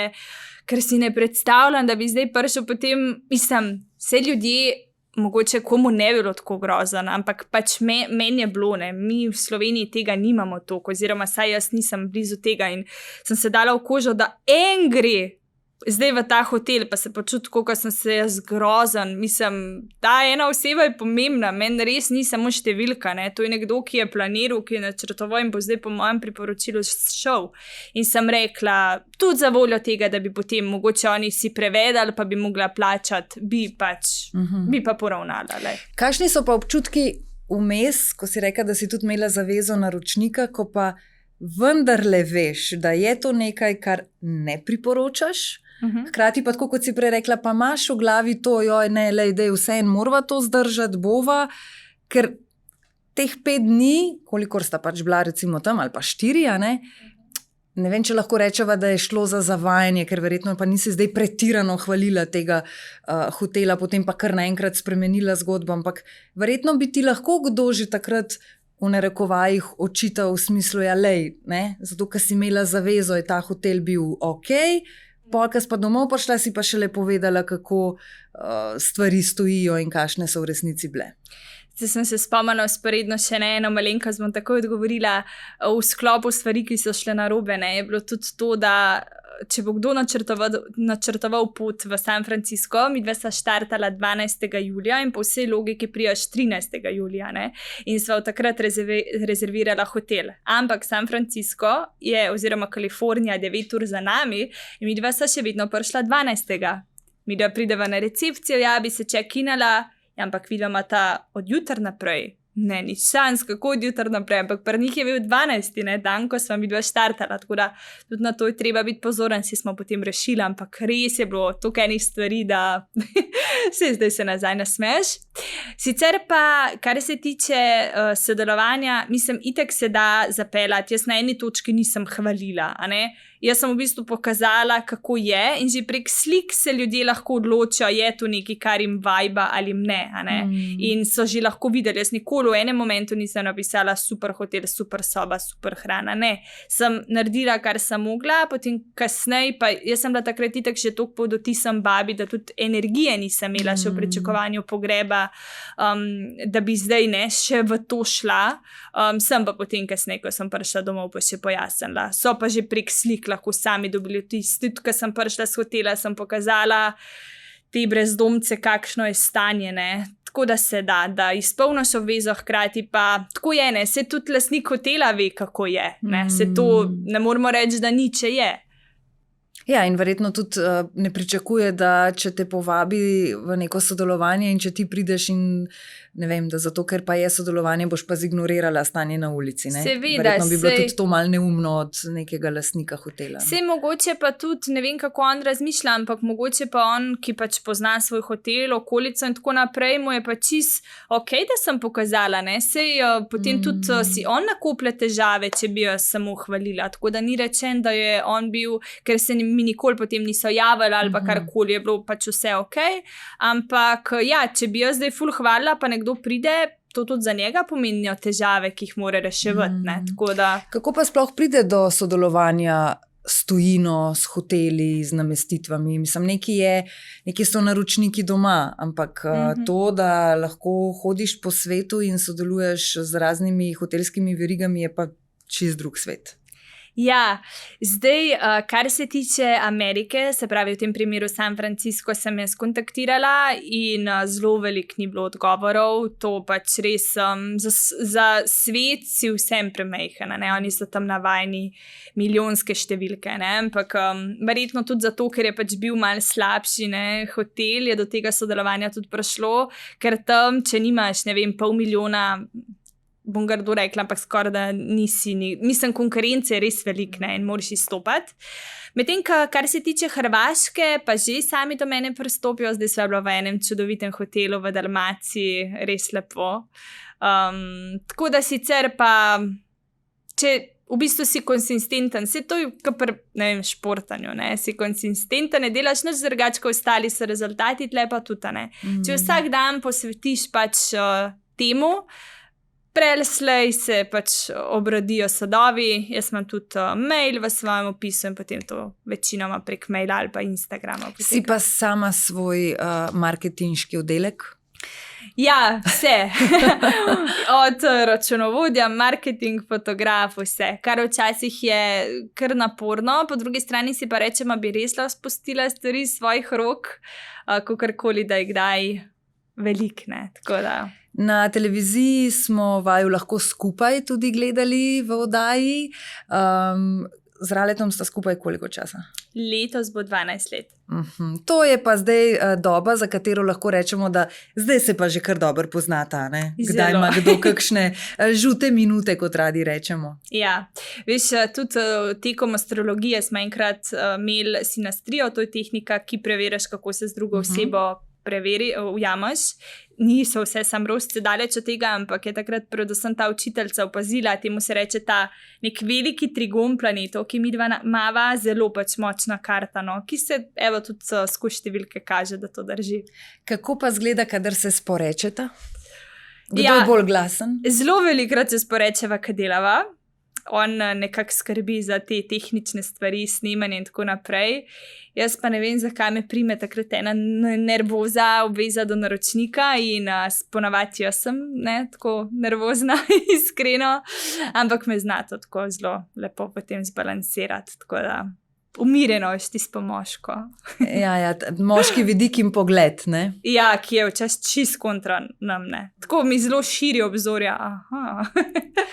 ker si ne predstavljam, da bi zdaj prišel potem, mislim, vse ljudje, mogoče komu ne bilo tako grozen, ampak pač meni je bilo, ne, mi v Sloveniji tega nimamo toliko, oziroma saj jaz nisem blizu tega in sem se dala v kožo, da en gre zdaj v ta hotel, pa se počuti, kako sem se jaz grozen, mislim, ta ena oseba je pomembna, meni res ni samo številka, ne, to je nekdo, ki je planiral, ki je načrtoval in bo zdaj po mojem priporočilu šel. In sem rekla, tudi za voljo tega, da bi potem mogoče oni si prevedali, pa bi mogla plačati, bi pa poravnala. Kakšni so pa občutki vmes, ko si rekla, da si tudi imela zavezo naročnika, ko pa vendarle veš, da je to nekaj, kar ne priporočaš, hkrati pa tako, kot si prej rekla, pa imaš v glavi to, joj, ne, lej, dej, vseeno morava to zdržati, bova, ker teh 5 dni, kolikor sta pač bila recimo tam, ali pa 4, a ne vem, če lahko rečeva, da je šlo za zavajanje, ker verjetno pa nisi zdaj pretirano hvalila tega hotela, potem pa kar naenkrat spremenila zgodbo, ampak verjetno bi ti lahko kdo že takrat v narekovajih očital v smislu, ja, lej, ne, zato, ker si imela zavezo, je ta hotel bil okej, polka pa domov prišla, si pa šele povedala, kako stvari stojijo in kakšne so v resnici bile. Zdaj sem se spomnila vzporedno še eno malenkost, bom takoj odgovorila v sklopu stvari, ki so šle narobe. Je bilo tudi to, da če bo kdo načrtoval pot v San Francisco, midva sta štartala 12. julija in po vsej logiki prijaš 13. julija. In sva takrat rezervirala hotel. Ampak San Francisco oziroma Kalifornija 9 ur za nami in midva sta še vedno prišla 12. Midva prideva na recepcijo, ja, bi se čekinala. Ampak vidimo ta od jutra naprej. Ne, nič šans, kako od jutra naprej, ampak pri njih je bil 12. dan, ko smo mi dva štartala, tako da tudi na to je treba biti pozoren, si smo potem rešili, ampak res je bilo toliko enih stvari, da zdaj se nazaj nasmeješ. Sicer pa, kar se tiče sodelovanja, mislim, itak se da zapeljati, jaz na eni točki nisem hvalila, Jaz sem v bistvu pokazala, kako je in že prek slik se ljudje lahko odločijo, je to nekaj, kar jim vajba ali ne. In so že lahko videli, jaz nikoli v enem momentu nisem napisala super hotel, super soba, super hrana, ne. Sem naredila, kar sem mogla, potem kasneje, pa jaz sem bila takrat itak še toliko pod vtisom babi, da tudi energije nisem imela še v pričakovanju pogreba, da bi zdaj še v to šla. Sem pa potem kasneje, ko sem prišla domov, pa še pojasnila. So pa že prek slik lahko sami dobili tisti, tudi ko sem prišla s hotela, sem pokazala te brezdomce, kakšno je stanje, Tako da se da izpolniš obvezo, hkrati pa tako je, se tudi lastnik hotela ve, kako je, Se to ne moramo reči, da ni, če je. Ja, in verjetno tudi ne pričakuje, da če te povabi v neko sodelovanje in če ti prideš in ne vem, da zato, ker pa je sodelovanje, boš pa zignorirala stanje na ulici. Seveda, verjetno bi bilo tudi to malo neumno od nekega lastnika hotela. Mogoče pa tudi, ne vem, kako on razmišlja, ampak mogoče pa on, ki pač pozna svoj hotel, okolico in tako naprej, mu je pa čist ok, da sem pokazala, potem tudi si on nakoplje težave, če bi jo samo hvalila, tako da ni rečen, da je on bil, ker se mi nikoli potem niso javili ali pa karkoli, je bilo pač vse ok, ampak ja, če bi jo zdaj ful hvalila, pa nekdo pride, to tudi za njega pomenijo težave, ki jih mora reševati. Tako da... Kako pa sploh pride do sodelovanja s tujino, s hoteli, z namestitvami? Mislim, neki so naročniki doma, ampak to, da lahko hodiš po svetu in sodeluješ z raznimi hotelskimi verigami, je pa čist drug svet. Ja, zdaj, kar se tiče Amerike, se pravi v tem primeru San Francisco, sem jaz kontaktirala in zelo veliko ni bilo odgovorov, to pač res za svet si vsem premajhen, oni so tam navajeni milijonske številke, ampak verjetno tudi zato, ker je pač bil malo slabši, hotel je do tega sodelovanja tudi prišlo, ker tam, če nimaš, ne vem, 500,000, bom grdo rekla, ampak skoraj da mislim, konkurence je res velik, in moraš izstopati. Medtem, kar se tiče Hrvaške, pa že sami do mene pristopijo, zdaj sva bila v enem čudovitem hotelu v Dalmaciji, res lepo. Tako da sicer pa, če v bistvu si konsistenten, se to je pri, ne vem, športanju, si konsistenten, ne delaš nič drugače, ko ostali so rezultati, tle pa tudi, Če vsak dan posvetiš pač temu, preslej se pač obrodijo sadovi, jaz imam tudi mail v svojem opisu in potem to večinoma prek maila ali pa Instagrama. Si pa sama svoj marketinški oddelek? Ja, vse. Od računovodja, marketing, fotograf, vse. Kar včasih je kar naporno, po drugi strani si pa rečem, bi res lahko spustila stvari iz svojih rok, kakorkoli, da je kdaj velik, tako da... Na televiziji smo vaju lahko skupaj tudi gledali v oddaji. Z Raletom sta skupaj koliko časa? Letos bo 12 let. To je pa zdaj doba, za katero lahko rečemo, da zdaj se pa že kar dobro poznata. Kdaj ima kdo kakšne žute minute, kot radi rečemo. Ja, veš, tudi tekom astrologije smo enkrat imeli sinastrijo, to je tehnika, ki preveriš, kako se z drugo osebo ujameš. Niso vse sam rosce daleč od tega, ampak je takrat predvsem ta učiteljica opazila, temu se reče ta nek veliki trigon planetov, ki midva imava zelo pač močna karta, ki se evo tudi skozi številke kaže, da to drži. Kako pa zgleda, kadar se sporečeta? Kdo je bolj glasen? Zelo velikrat se sporečeva, kad delava. on nekako skrbi za te tehnične stvari, snemanje in tako naprej. Jaz pa ne vem, zakaj me prime takrat ena nervoza, obveza do naročnika in ponavadi jaz sem tako nervozna, iskreno, ampak me zna to tako zelo lepo potem zbalansirati, tako da umirjeno je tisto moško. Ja, moški vidik in pogled, ne? Ja, ki je včasih čist kontra nam, ne. Tako mi zelo širi obzorja. Aha.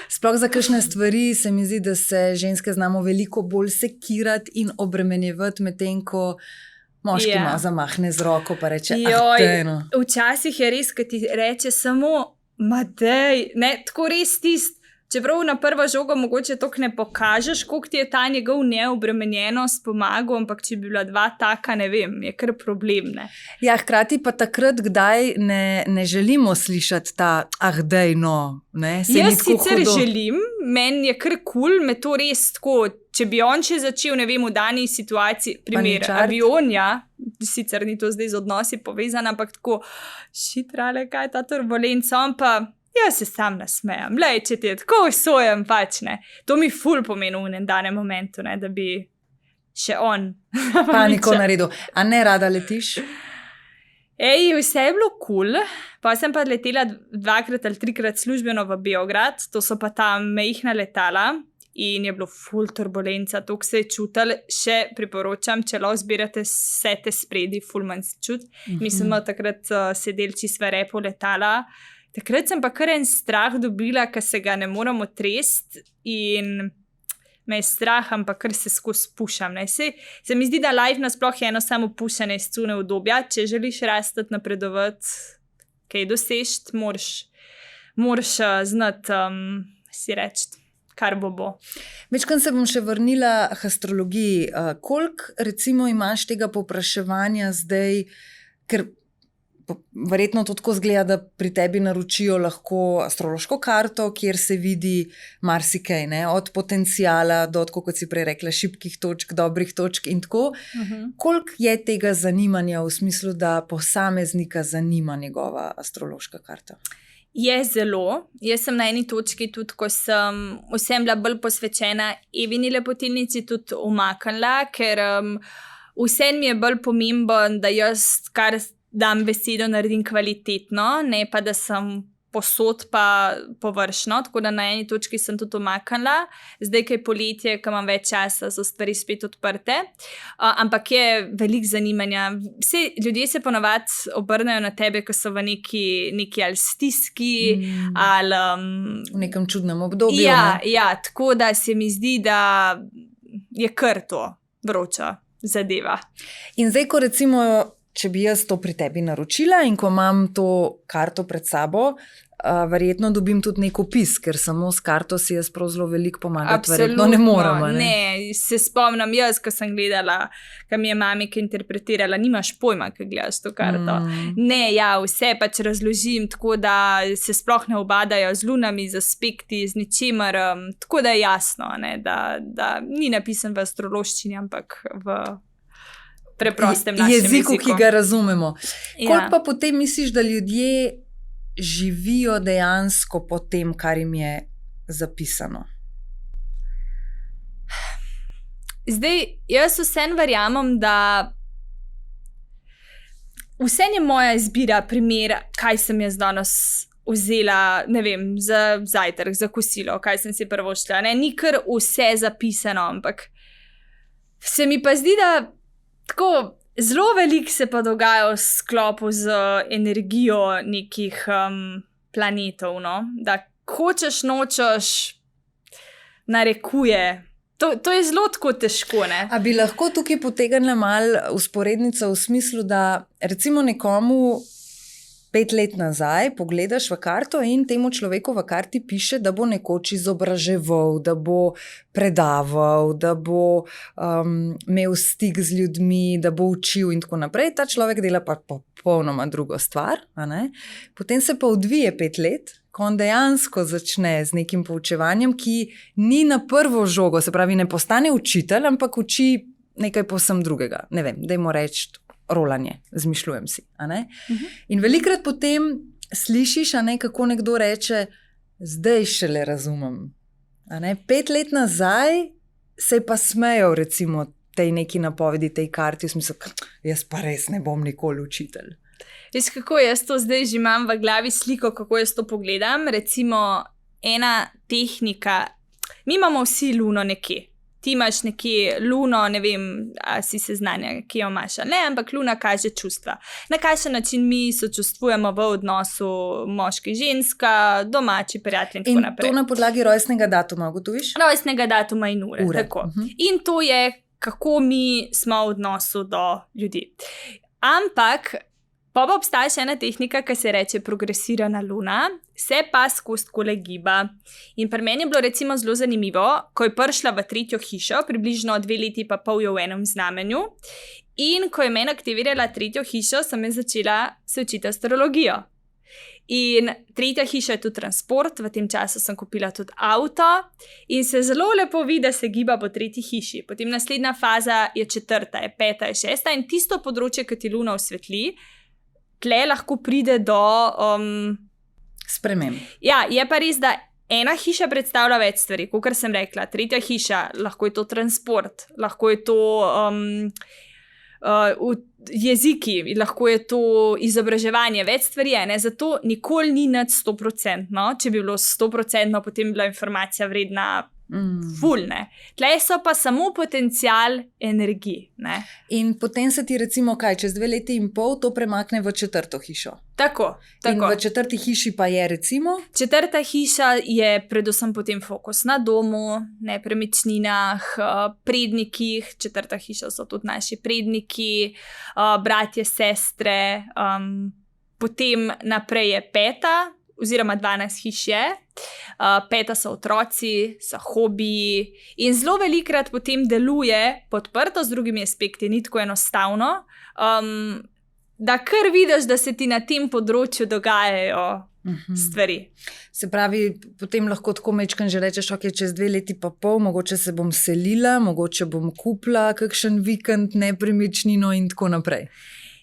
Sploh za kakšne stvari se mi zdi, da se ženske znamo veliko bolj sekirati in obremenjevati, medtem ko moški ima zamahne z roko pa reče, včasih je res, ko ti reče samo, Matej, ne, tako res tisto. Čeprav na prvo žogo mogoče toliko ne pokažeš, koliko ti je ta njegov neobremenjenost pomagal, ampak če bi bila dva taka, ne vem, je kar problem, ne. Ja, hkrati pa takrat kdaj ne želimo slišati ta, dej no, ne. Jaz sicer želim, meni je kar cool, me to res tako, če bi on še začel, ne vem, v dani situaciji, primer avion, ja, sicer ni to zdaj z odnosi povezan, ampak tako, šitrale, kaj je ta turbulenca, on pa... Jaz se sam nasmejam, lej, če ti je tako usojem, pač ne. To mi ful pomeni v enem danem momentu, ne, da bi še on. Paniko naredil. A ne rada letiš? Vse je bilo cool, pa sem pa letela 2 ali 3 službeno v Beograd, to so pa ta majhna letala in je bilo ful turbulenca, toliko se je čutil, še priporočam, če lahko zbirate vse te spredi, ful manj se čut. Mi smo takrat sedeli čisto v repu letala. Takrat sem pa kar en strah dobila, ker se ga ne moramo tresti in me je strah, ampak kar se skozi pušam. Se mi zdi, da life nasploh je eno samo pušanje iz cune obdobja. Če želiš rastati, napredovati, kaj dosežiti, moraš znati si reči, kar bo. Večkrat se bom še vrnila k astrologiji. Koliko recimo imaš tega povpraševanja zdaj, ker verjetno to tako zgleda, da pri tebi naročijo lahko astrološko karto, kjer se vidi marsikaj, ne? Od potencijala do, kot si prej rekla, šibkih točk, dobrih točk in tako. Koliko je tega zanimanja v smislu, da posameznika zanima njegova astrološka karta? Je zelo. Jaz sem na eni točki tudi, ko sem vsem bila bolj posvečena Evini lepotilnici, tudi umaknila, ker vsem mi je bolj pomemben, da jaz kar dam besedo, naredim kvalitetno, ne pa da sem posod pa površno, tako da na eni točki sem tudi umaknila. Zdaj, kaj poletje, ko imam več časa, so stvari spet odprte, ampak je veliko zanimanja. Vse ljudje se ponavadi obrnejo na tebe, ko so v neki ali stiski, ali... v nekem čudnem obdobju. Ja, tako da se mi zdi, da je kar to vroča zadeva. In zdaj, ko recimo... Če bi jaz to pri tebi naročila in ko imam to karto pred sabo, verjetno dobim tudi nek opis, ker samo s karto si jaz prav zelo veliko pomagati verjetno ne moram. Ne, se spomnim jaz, ko sem gledala, ko mi je mamika interpretirala, nimaš pojma, ko gledaš to karto. Ne, ja, vse pač razložim, tako da se sploh ne obadajo z lunami, z aspekti, z ničemer, tako da je jasno, ne, da ni napisan v astrološčini, ampak v... preprostem našem jeziku, ki ga razumemo. Koliko pa potem misliš, da ljudje živijo dejansko po tem, kar jim je zapisano? Zdaj, jaz vsem verjamem, da vsem je moja izbira primer, kaj sem jaz danes vzela, ne vem, za zajtrk, za kosilo, kaj sem si prvošla. Ni kar vse zapisano, ampak se mi pa zdi, da tako zelo veliko se pa dogaja v sklopu z energijo nekih planetov, no? Da hočeš, nočeš, narekuje. To je zelo tako težko, ne? A bi lahko tukaj potegnila malo vzporednico v smislu, da recimo nekomu 5 let nazaj pogledaš v karto in temu človeku v karti piše, da bo nekoč izobraževal, da bo predaval, da bo imel stik z ljudmi, da bo učil in tako naprej. Ta človek dela pa popolnoma drugo stvar, a ne? Potem se pa odvije 5 let, ko on dejansko začne z nekim poučevanjem, ki ni na prvo žogo, se pravi, ne postane učitelj, ampak uči nekaj povsem drugega. Ne vem, dajmo reči rolanje, zmišljujem si. A ne? In velikrat potem slišiš, a ne, kako nekdo reče, zdaj šele razumem. 5 let nazaj se je pa smejal recimo tej neki napovedi, tej karti, v smislu, jaz pa res ne bom nikoli učitelj. Veš, kako jaz to zdaj že imam v glavi sliko, kako jaz to pogledam. Recimo, ena tehnika, mi imamo vsi luno nekje. Ti imaš nekje luno, ne vem, a si seznanja, ki jo imaš, ne, ampak luna kaže čustva. Na kakšen način mi sočustvujemo v odnosu moški-ženska, domači, prijatelji in tako naprej. In to na podlagi rojstnega datuma, ugotoviš? Rojstnega datuma in ure. Tako. In to je, kako mi smo v odnosu do ljudi. Ampak pa obstaja še ena tehnika, ki se reče progresirana luna, se pa skozi takole giba. In pri meni je bilo recimo zelo zanimivo, ko je prišla v 3. hišo, približno 2 leti pa pol je v enem znamenju, in ko je meni aktivirala 3. hišo, sem začela se učiti astrologijo. In 3. hiša je tudi transport, v tem času sem kupila tudi avto in se zelo lepo vidi, da se giba po 3. hiši. Potem naslednja faza je 4., je 5., je 6. in tisto področje, ki ti luna osvetli, tle lahko pride do sprememb. Ja, je pa res, da ena hiša predstavlja več stvari, kot sem rekla. 3. hiša, lahko je to transport, lahko je to jeziki, lahko je to izobraževanje, več stvari je, ne? Zato nikoli ni nad 100%. Če bi bilo 100%, potem bi bila informacija vredna ful, ne. Tle so pa samo potencial energij, ne. In potem se ti recimo kaj, čez 2 leti in pol to premakne v 4. hišo. Tako. In v 4. hiši pa je recimo? 4. hiša je predvsem potem fokus na domu, nepremičninah, prednikih. 4. hiša so tudi naši predniki, bratje, sestre, potem naprej je 5. oziroma 12 hiš je. 5. so otroci, so hobiji in zelo velikrat potem deluje podprto z drugimi aspekti, ni tako enostavno, da kar vidiš, da se ti na tem področju dogajajo stvari. Se pravi, potem lahko tako mečkam že rečeš, ok, čez 2 leti pa pol, mogoče se bom selila, mogoče bom kupila kakšen vikend, nepremičnino in tako naprej.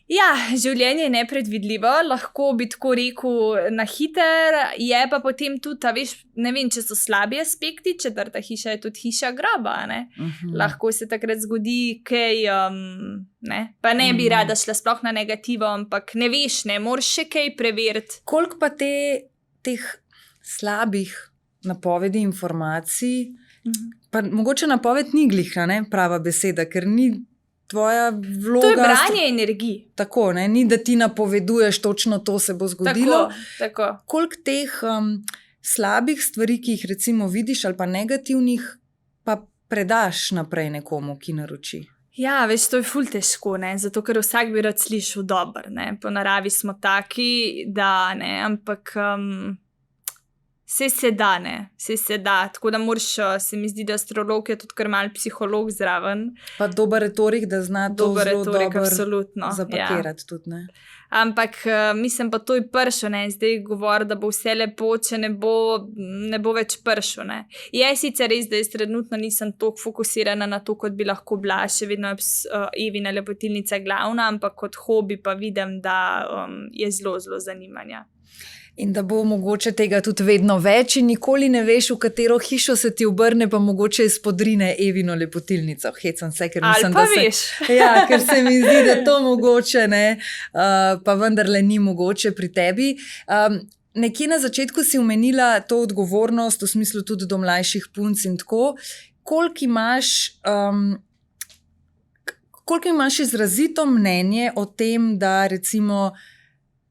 Ja, življenje je nepredvidljivo, lahko bi tako rekel na hiter, je pa potem tudi, veš, ne vem, če so slabi aspekti, 4. hiša je tudi hiša groba, ne. Lahko se takrat zgodi kaj, ne, pa ne bi rada šla sploh na negativo, ampak ne veš, ne, moraš še kaj preveriti. Koliko pa teh slabih napovedi informacij, pa mogoče napoved ni glih, ne, prava beseda, ker ni tvoja vloga. To je branje energij. Tako, ne? Ni, da ti napoveduješ točno to se bo zgodilo. Tako. Koliko teh slabih stvari, ki jih recimo vidiš ali pa negativnih, pa predaš naprej nekomu, ki naroči? Ja, veš, to je ful težko, ne? Zato ker vsak bi rad slišal dobro, ne? Po naravi smo taki, da ne, ampak vse se da, ne, vse se da, tako da moraš, se mi zdi, da astrolog je tudi kar mal psiholog zraven. Pa dober retorik, da zna to zelo dobro zapakirati tudi, ne. Ampak mislim pa to je pršo, ne, zdaj govori, da bo vse lepo, če ne bo več pršo, ne. Je sicer res, da jaz trenutno nisem toliko fokusirana na to, kot bi lahko bila, še vedno je Evina lepotilnica glavna, ampak kot hobi pa vidim, da je zelo, zelo zanimanja. In da bo mogoče tega tudi vedno več in nikoli ne veš, v katero hišo se ti obrne, pa mogoče izpodrine Evino lepotilnico. Hecam se, ker mislim, da se... veš. Ja, ker se mi zdi, da to mogoče, ne, pa vendarle ni mogoče pri tebi. Nekje na začetku si omenila to odgovornost, v smislu tudi do mlajših punc in tako. Koliko imaš izrazito mnenje o tem, da recimo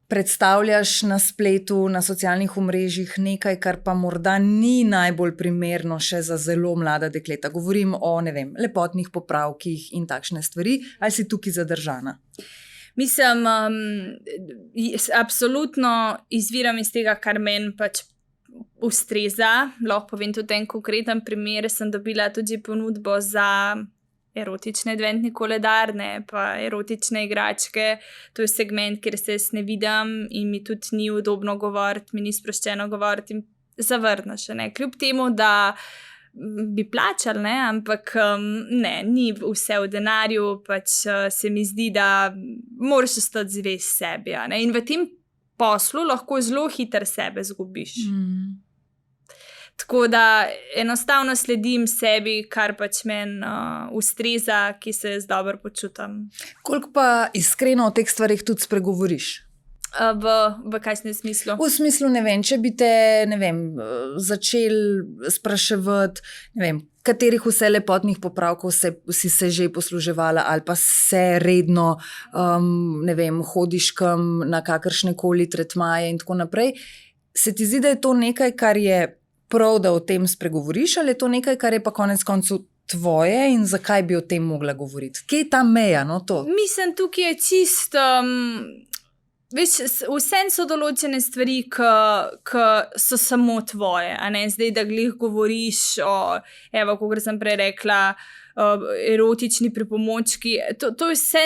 predstavljaš na spletu, na socialnih omrežjih nekaj, kar pa morda ni najbolj primerno še za zelo mlada dekleta. Govorim o, ne vem, lepotnih popravkih in takšne stvari. Ali si tukaj zadržana? Mislim, absolutno izviram iz tega, kar meni pač ustreza. Lahko povem tudi en konkreten primer. Sem dobila tudi ponudbo za erotične adventni koledar, ne, pa erotične igračke. To je segment, kjer se jaz ne vidim in mi tudi ni udobno govoriti, mi ni sproščeno govoriti in zavrneš, ne. Kljub temu, da bi plačali, ne, ampak ne, ni vse v denarju, pač se mi zdi, da moraš ostati zvest sebi, ne. In v tem poslu lahko zelo hitro sebe zgubiš. Tako da enostavno sledim sebi, kar pač meni ustreza, ki se jaz dobro počutim. Koliko pa iskreno o teh stvarih tudi spregovoriš? V kakšnem smislu? V smislu, ne vem, če bi te, ne vem, začeli spraševati, ne vem, katerih vse lepotnih popravkov si se že posluževala, ali pa se redno, ne vem, hodiš kam na kakršne koli tretmaje in tako naprej. Se ti zdi, da je to nekaj, kar je prav, da o tem spregovoriš, ali je to nekaj, kar je pa konec koncev tvoje in zakaj bi o tem mogla govoriti? Kje je ta meja, no to? Mislim, tukaj je čisto... Vse so določene stvari, ki so samo tvoje, a ne zdaj, da glih govoriš o, evo, kot sem prej rekla, erotični pripomočki. To je vse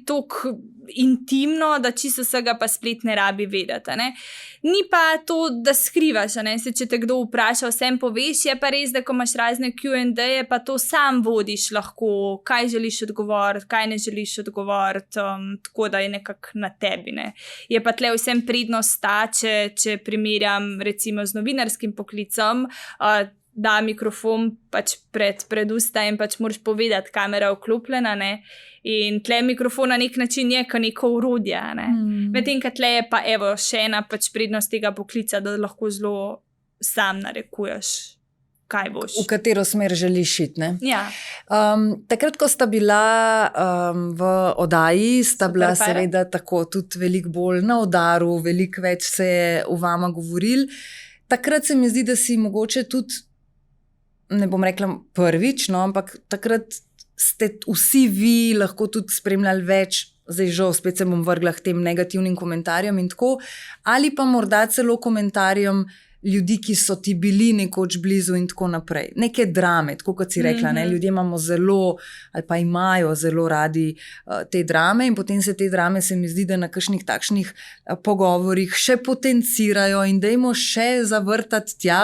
tako intimno, da čisto vsega pa splet ne rabi vedeti. Ni pa to, da skrivaš. Če te kdo vpraša, vsem poveš, je pa res, da ko imaš razne Q&A, pa to sam vodiš lahko, kaj želiš odgovoriti, kaj ne želiš odgovoriti, tako da je nekako na tebi. Je pa tle vsem prednost ta, če primerjam recimo z novinarskim poklicom, da mikrofon pač pred usta in pač moraš povedati, kamera je vklopljena, in tle mikrofon na nek način je kot neko orodje, Medtem, ko tle je pa še ena pač prednost tega poklica, da lahko zelo sam narekuješ, kaj boš. V katero smer želiš iti, ne? Ja. Takrat, ko sta bila v oddaji, sta bila seveda tako tudi veliko bolj na udaru, veliko več se je o vama govoril. Takrat se mi zdi, da si mogoče tudi, ne bom rekla prvič, ampak takrat ste vsi vi lahko tudi spremljali več, zdaj žal, spet se bom vrgla k tem negativnim komentarjem in tako, ali pa morda celo komentarjem ljudi, ki so ti bili nekoč blizu in tako naprej. Neke drame, tako kot si rekla, ljudje imamo zelo, ali pa imajo zelo radi te drame in potem se te drame, se mi zdi, da na kakšnih takšnih pogovorih še potencirajo in dajmo še zavrtati tja,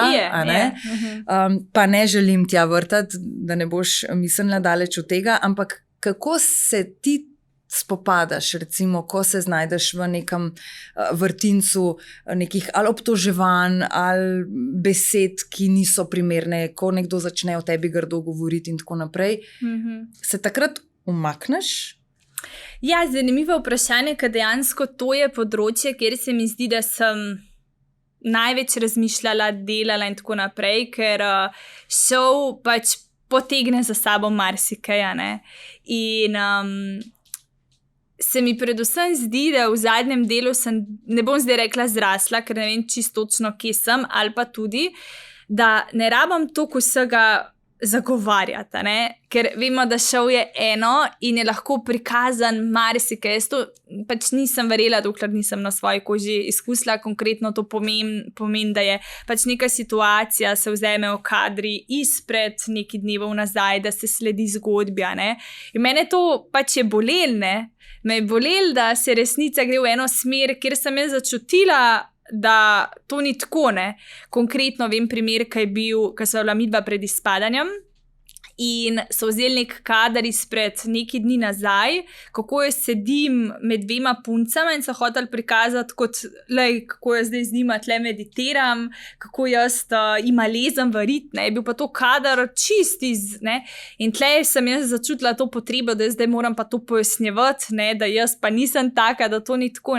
pa ne želim tja vrtati, da ne boš mislila daleč od tega, ampak kako se ti spopadaš, recimo, ko se znajdeš v nekem vrtincu nekih ali obtoževanj ali besed, ki niso primerne, ko nekdo začne o tebi grdo govoriti in tako naprej. Se takrat umakneš? Ja, zanimivo vprašanje, ker dejansko to je področje, kjer se mi zdi, da sem največ razmišljala, delala in tako naprej, ker šov pač potegne za sabo marsikaj, in se mi predvsem zdi, da v zadnjem delu sem, ne bom zdaj rekla zrasla, ker ne vem čisto točno, kje sem, ali pa tudi, da ne rabim toliko vsega zagovarjati, ker vemo, da šov je eno in je lahko prikazan marsikaj. Jaz to pač nisem verjela, dokler nisem na svoji koži izkusila, konkretno to pomeni, da je pač neka situacija, se vzame v kadri izpred nekaj dnevov nazaj, da se sledi zgodbi, in mene to pač je bolelo, me je bolelo, da se resnica gre v eno smer, kjer sem jaz začutila, da to ni tako, Konkretno vem primer, ki so bila midva pred izpadanjem in so vzeli nek kader izpred nekaj dni nazaj, kako jaz sedim med dvema puncama in so hoteli prikazati kot, kako jaz zdaj z njima tle meditiram, kako jaz ima lezem v rit, je bil pa to kader čist in tle sem jaz začutila to potrebo, da zdaj moram pa to pojasnjevati, da jaz pa nisem taka, da to ni tako,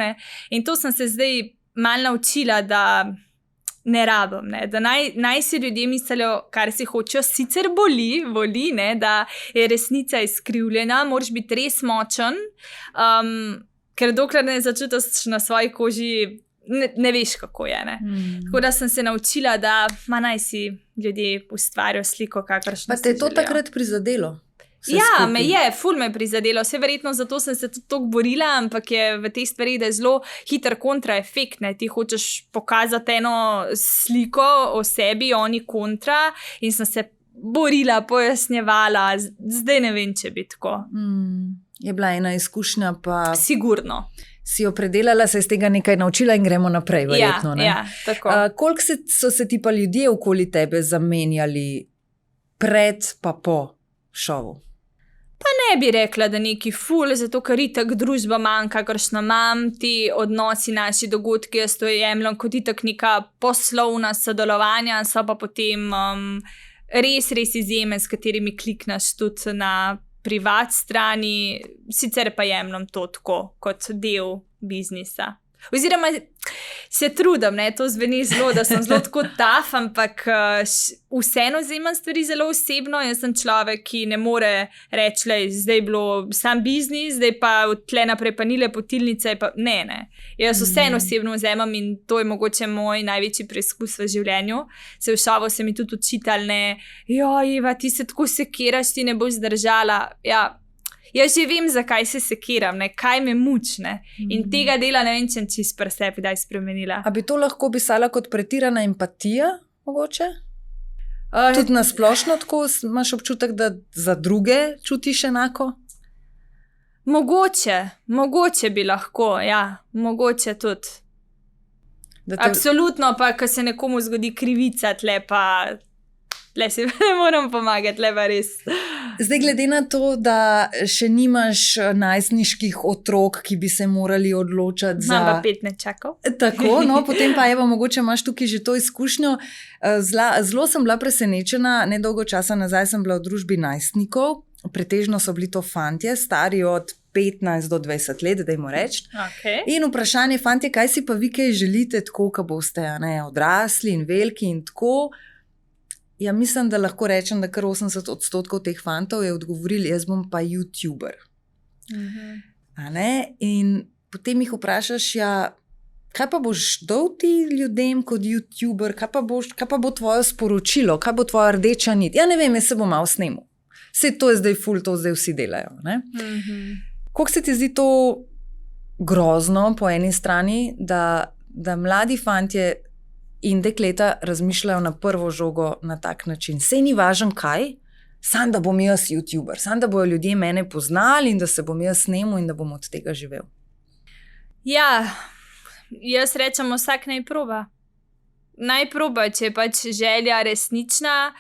in to sem se zdaj malo naučila, da ne rabim, da naj si ljudje mislijo, kar si hočejo, sicer boli, da je resnica izkrivljena, moraš biti res močen, ker dokler ne začutiš na svoji koži, ne veš, kako je. Tako da sem se naučila, da naj si ljudje ustvarijo sliko, kakršno si želijo. Pa te je to takrat prizadelo? Ja, me je, ful me je prizadelo, vse verjetno zato sem se tudi toliko borila, ampak je v teh stvarih, da je zelo hiter kontraefekt, ti hočeš pokazati eno sliko o sebi, oni kontra, in sem se borila, pojasnjevala, zdaj ne vem, če bi tako. Je bila ena izkušnja, pa... Sigurno. Si jo predelala, se iz tega nekaj naučila in gremo naprej, verjetno. Ja, tako. Koliko so se ti pa ljudje okoli tebe zamenjali pred pa po šovu? Ne bi rekla, da neki ful, zato ker itak družba manjka, kakršno imam, ti odnosi, naši dogodki, jaz to jemljem kot itak neka poslovna sodelovanja, so pa potem res izjeme, s katerimi klikneš tudi na privat strani, sicer pa jemljem to tako kot del biznisa. Oziroma se trudim, to zveni zelo, da sem zelo tako taf, ampak vseeno vzemam stvari zelo osebno. Jaz sem človek, ki ne more reči, zdaj je bilo sam biznis, zdaj pa od tle naprej pa ni lepotilnice. Ne. Jaz vseeno osebno vzemam in to je mogoče moj največji preizkus v življenju. Se v šovu se mi tudi učitali, Eva, ti se tako sekiraš, ti ne boš zdržala. Ja. Jaz že vem, zakaj se sekiram, kaj me mučne. In tega dela ne vem, če čist pri sebi kdaj spremenila. A bi to lahko pisala kot pretirana empatija, mogoče? Tudi na splošno tako imaš občutek, da za druge čutiš enako? Mogoče bi lahko, ja. Mogoče tudi. Absolutno pa, ko se nekomu zgodi krivica, tle si ne moram pomagati, tle pa res. Zdaj, glede na to, da še nimaš najstniških otrok, ki bi se morali odločati za... Imam pa 5 nečakov. Tako, potem pa mogoče imaš tukaj že to izkušnjo. Zelo sem bila presenečena, nedolgo časa nazaj sem bila v družbi najstnikov, pretežno so bili to fantje, stari od 15 do 20 let, dajmo reči. Okay. In vprašanje, fantje, kaj si pa vi kaj želite, tako, ko boste odrasli in veliki in tako... Ja, mislim, da lahko rečem, da kar 80% teh fantov je odgovorili, jaz bom pa YouTuber. In potem jih vprašaš, kaj pa boš dal ti ljudem kot YouTuber, kaj pa bo tvoje sporočilo, kaj bo tvoja rdeča nit. Ja, ne vem, jaz se bom malo snemal. Vse to je zdaj ful, to zdaj vsi delajo. Koliko se ti zdi to grozno po eni strani, da mladi fantje in dekleta razmišljajo na prvo žogo na tak način. Sej ni važen kaj, samo da bom jaz YouTuber, samo da bojo ljudje mene poznali in da se bom jaz snemal in da bom od tega živel. Ja, jaz rečem, vsak naj proba. Naj proba, če je pač želja resnična,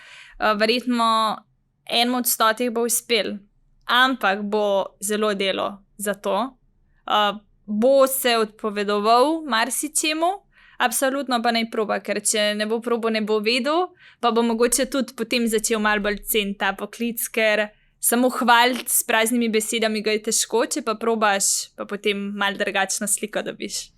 verjetno 1 od 100 bo uspel. Ampak bo zelo delo za to. Bo se odpovedoval marsičemu, absolutno pa naj proba, ker če ne bo probo, ne bo vedel, pa bo mogoče tudi potem začel malo bolj ceniti ta poklic, ker samo hvaliti s praznimi besedami ga je težko, če pa probaš, pa potem malo drugačno sliko dobiš.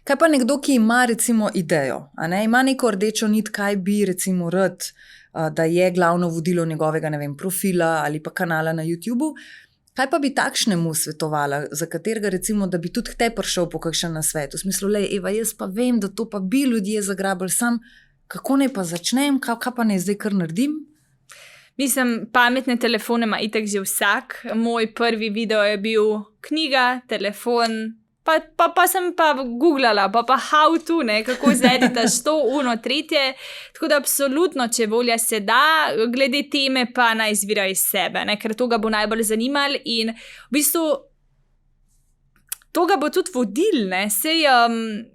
Kaj pa nekdo, ki ima recimo idejo, ima neko rdečo nit, kaj bi recimo rad, da je glavno vodilo njegovega, profila ali pa kanala na YouTubu, kaj pa bi takšnemu svetovala, za katerega recimo, da bi tudi te prišel po kakšen nasvet? V smislu, Eva, jaz pa vem, da to pa bi ljudje zagrabili, sam kako naj pa začnem, kaj pa naj zdaj kar naredim? Mislim, pametne telefone ima itak že vsak. Moj prvi video je bil knjiga, telefon, pa sem pa googlala, pa how to, kako zeditaš to, tretje. Tako da absolutno, če volja se da, glede teme pa naj izvira iz sebe, ker to ga bo najbolj zanimalo in v bistvu to ga bo tudi vodil, sej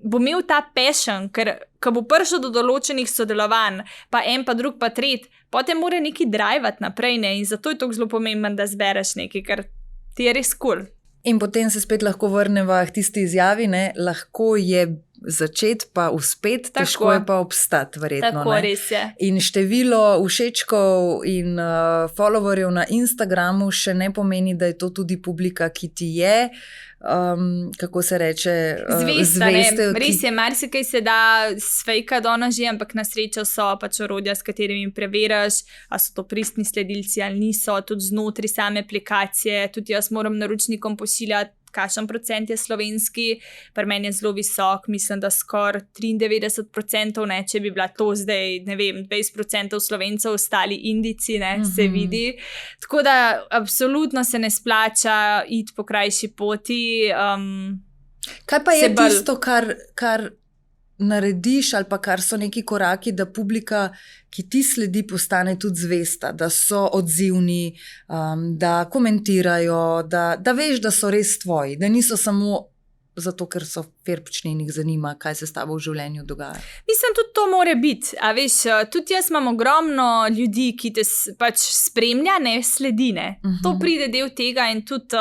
bo imel ta passion, ker ko bo prišel do določenih sodelovanj, pa en, pa drug, pa tret, potem mora nekaj drivati naprej, in zato je to zelo pomembno, da zbereš nekaj, ker ti je res cool. In potem se spet lahko vrneva k tisti izjavi, lahko je začeti pa uspeti, težko je pa obstati, verjetno. Tako, res je. In število všečkov in followerjev na Instagramu še ne pomeni, da je to tudi publika, ki ti je, kako se reče, zveste. Res je, marsikaj se da sfejka donoži, ampak na srečo so pač orodja, s katerimi preveriš, a so to pristni sledilci ali niso, tudi znotraj same aplikacije, tudi jaz moram naročnikom pošiljati, kakšen procent je slovenski, pri meni je zelo visok, mislim, da skoraj 93%, če bi bila to zdaj, 20% Slovencev, ostali Indijci, se vidi. Tako da absolutno se ne splača iti po krajši poti. Kaj pa je tisto, kar narediš ali pa kar so neki koraki, da publika, ki ti sledi, postane tudi zvesta, da so odzivni, da komentirajo, da veš, da so res tvoji, da niso samo zato, ker so fair-počne in jih zanima, kaj se s tabo v življenju dogaja? Mislim, tudi to more biti. A veš, tudi jaz imam ogromno ljudi, ki te pač spremlja, ne sledi. To pride del tega in tudi,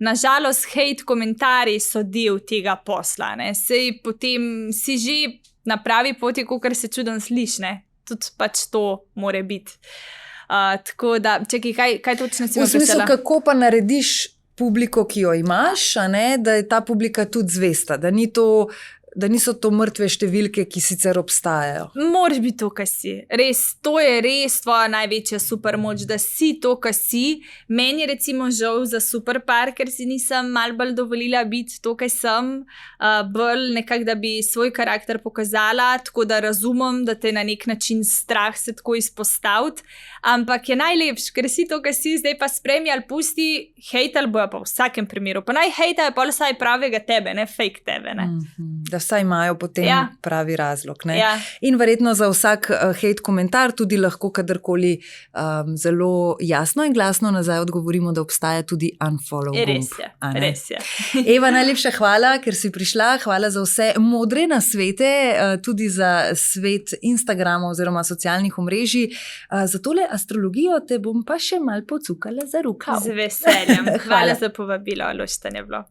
nažalost, hate komentarji so del tega posla. Sej potem si že na pravi poti, kakor se čudno sliši. Tudi pač to more biti. Tako da, čekaj, kaj točno si mi v smislu, vprašala? kako pa narediš publiko, ki jo imaš, da je ta publika tudi zvesta, da niso to mrtve številke, ki sicer obstajajo. Moraš biti to, kar si. Res, to je res tvoja največja supermoč, da si to, kar si. Meni je recimo žal za Superpar, ker si nisem malo bolj dovolila biti to, kar sem, bolj nekako, da bi svoj karakter pokazala, tako da razumem, da te na nek način strah se tako izpostaviti, ampak je najlepš, ker si to, kar si, zdaj pa spremi ali pusti, hejtal bojo pa v vsakem primeru. Pa naj hejtajo pa vsaj pravega tebe, ne fake tebe. Da vsaj imajo potem pravi razlog. Ja. In verjetno za vsak hate komentar tudi lahko kadarkoli zelo jasno in glasno nazaj odgovorimo, da obstaja tudi unfollow gumb. Res je. Eva, najlepša hvala, ker si prišla. Hvala za vse modre nasvete, tudi za svet Instagrama oziroma socialnih omrežij. Za tole astrologijo te bom pa še malo pocukala za rokav. Z veseljem. Hvala za povabilo, Alojž, da je bilo.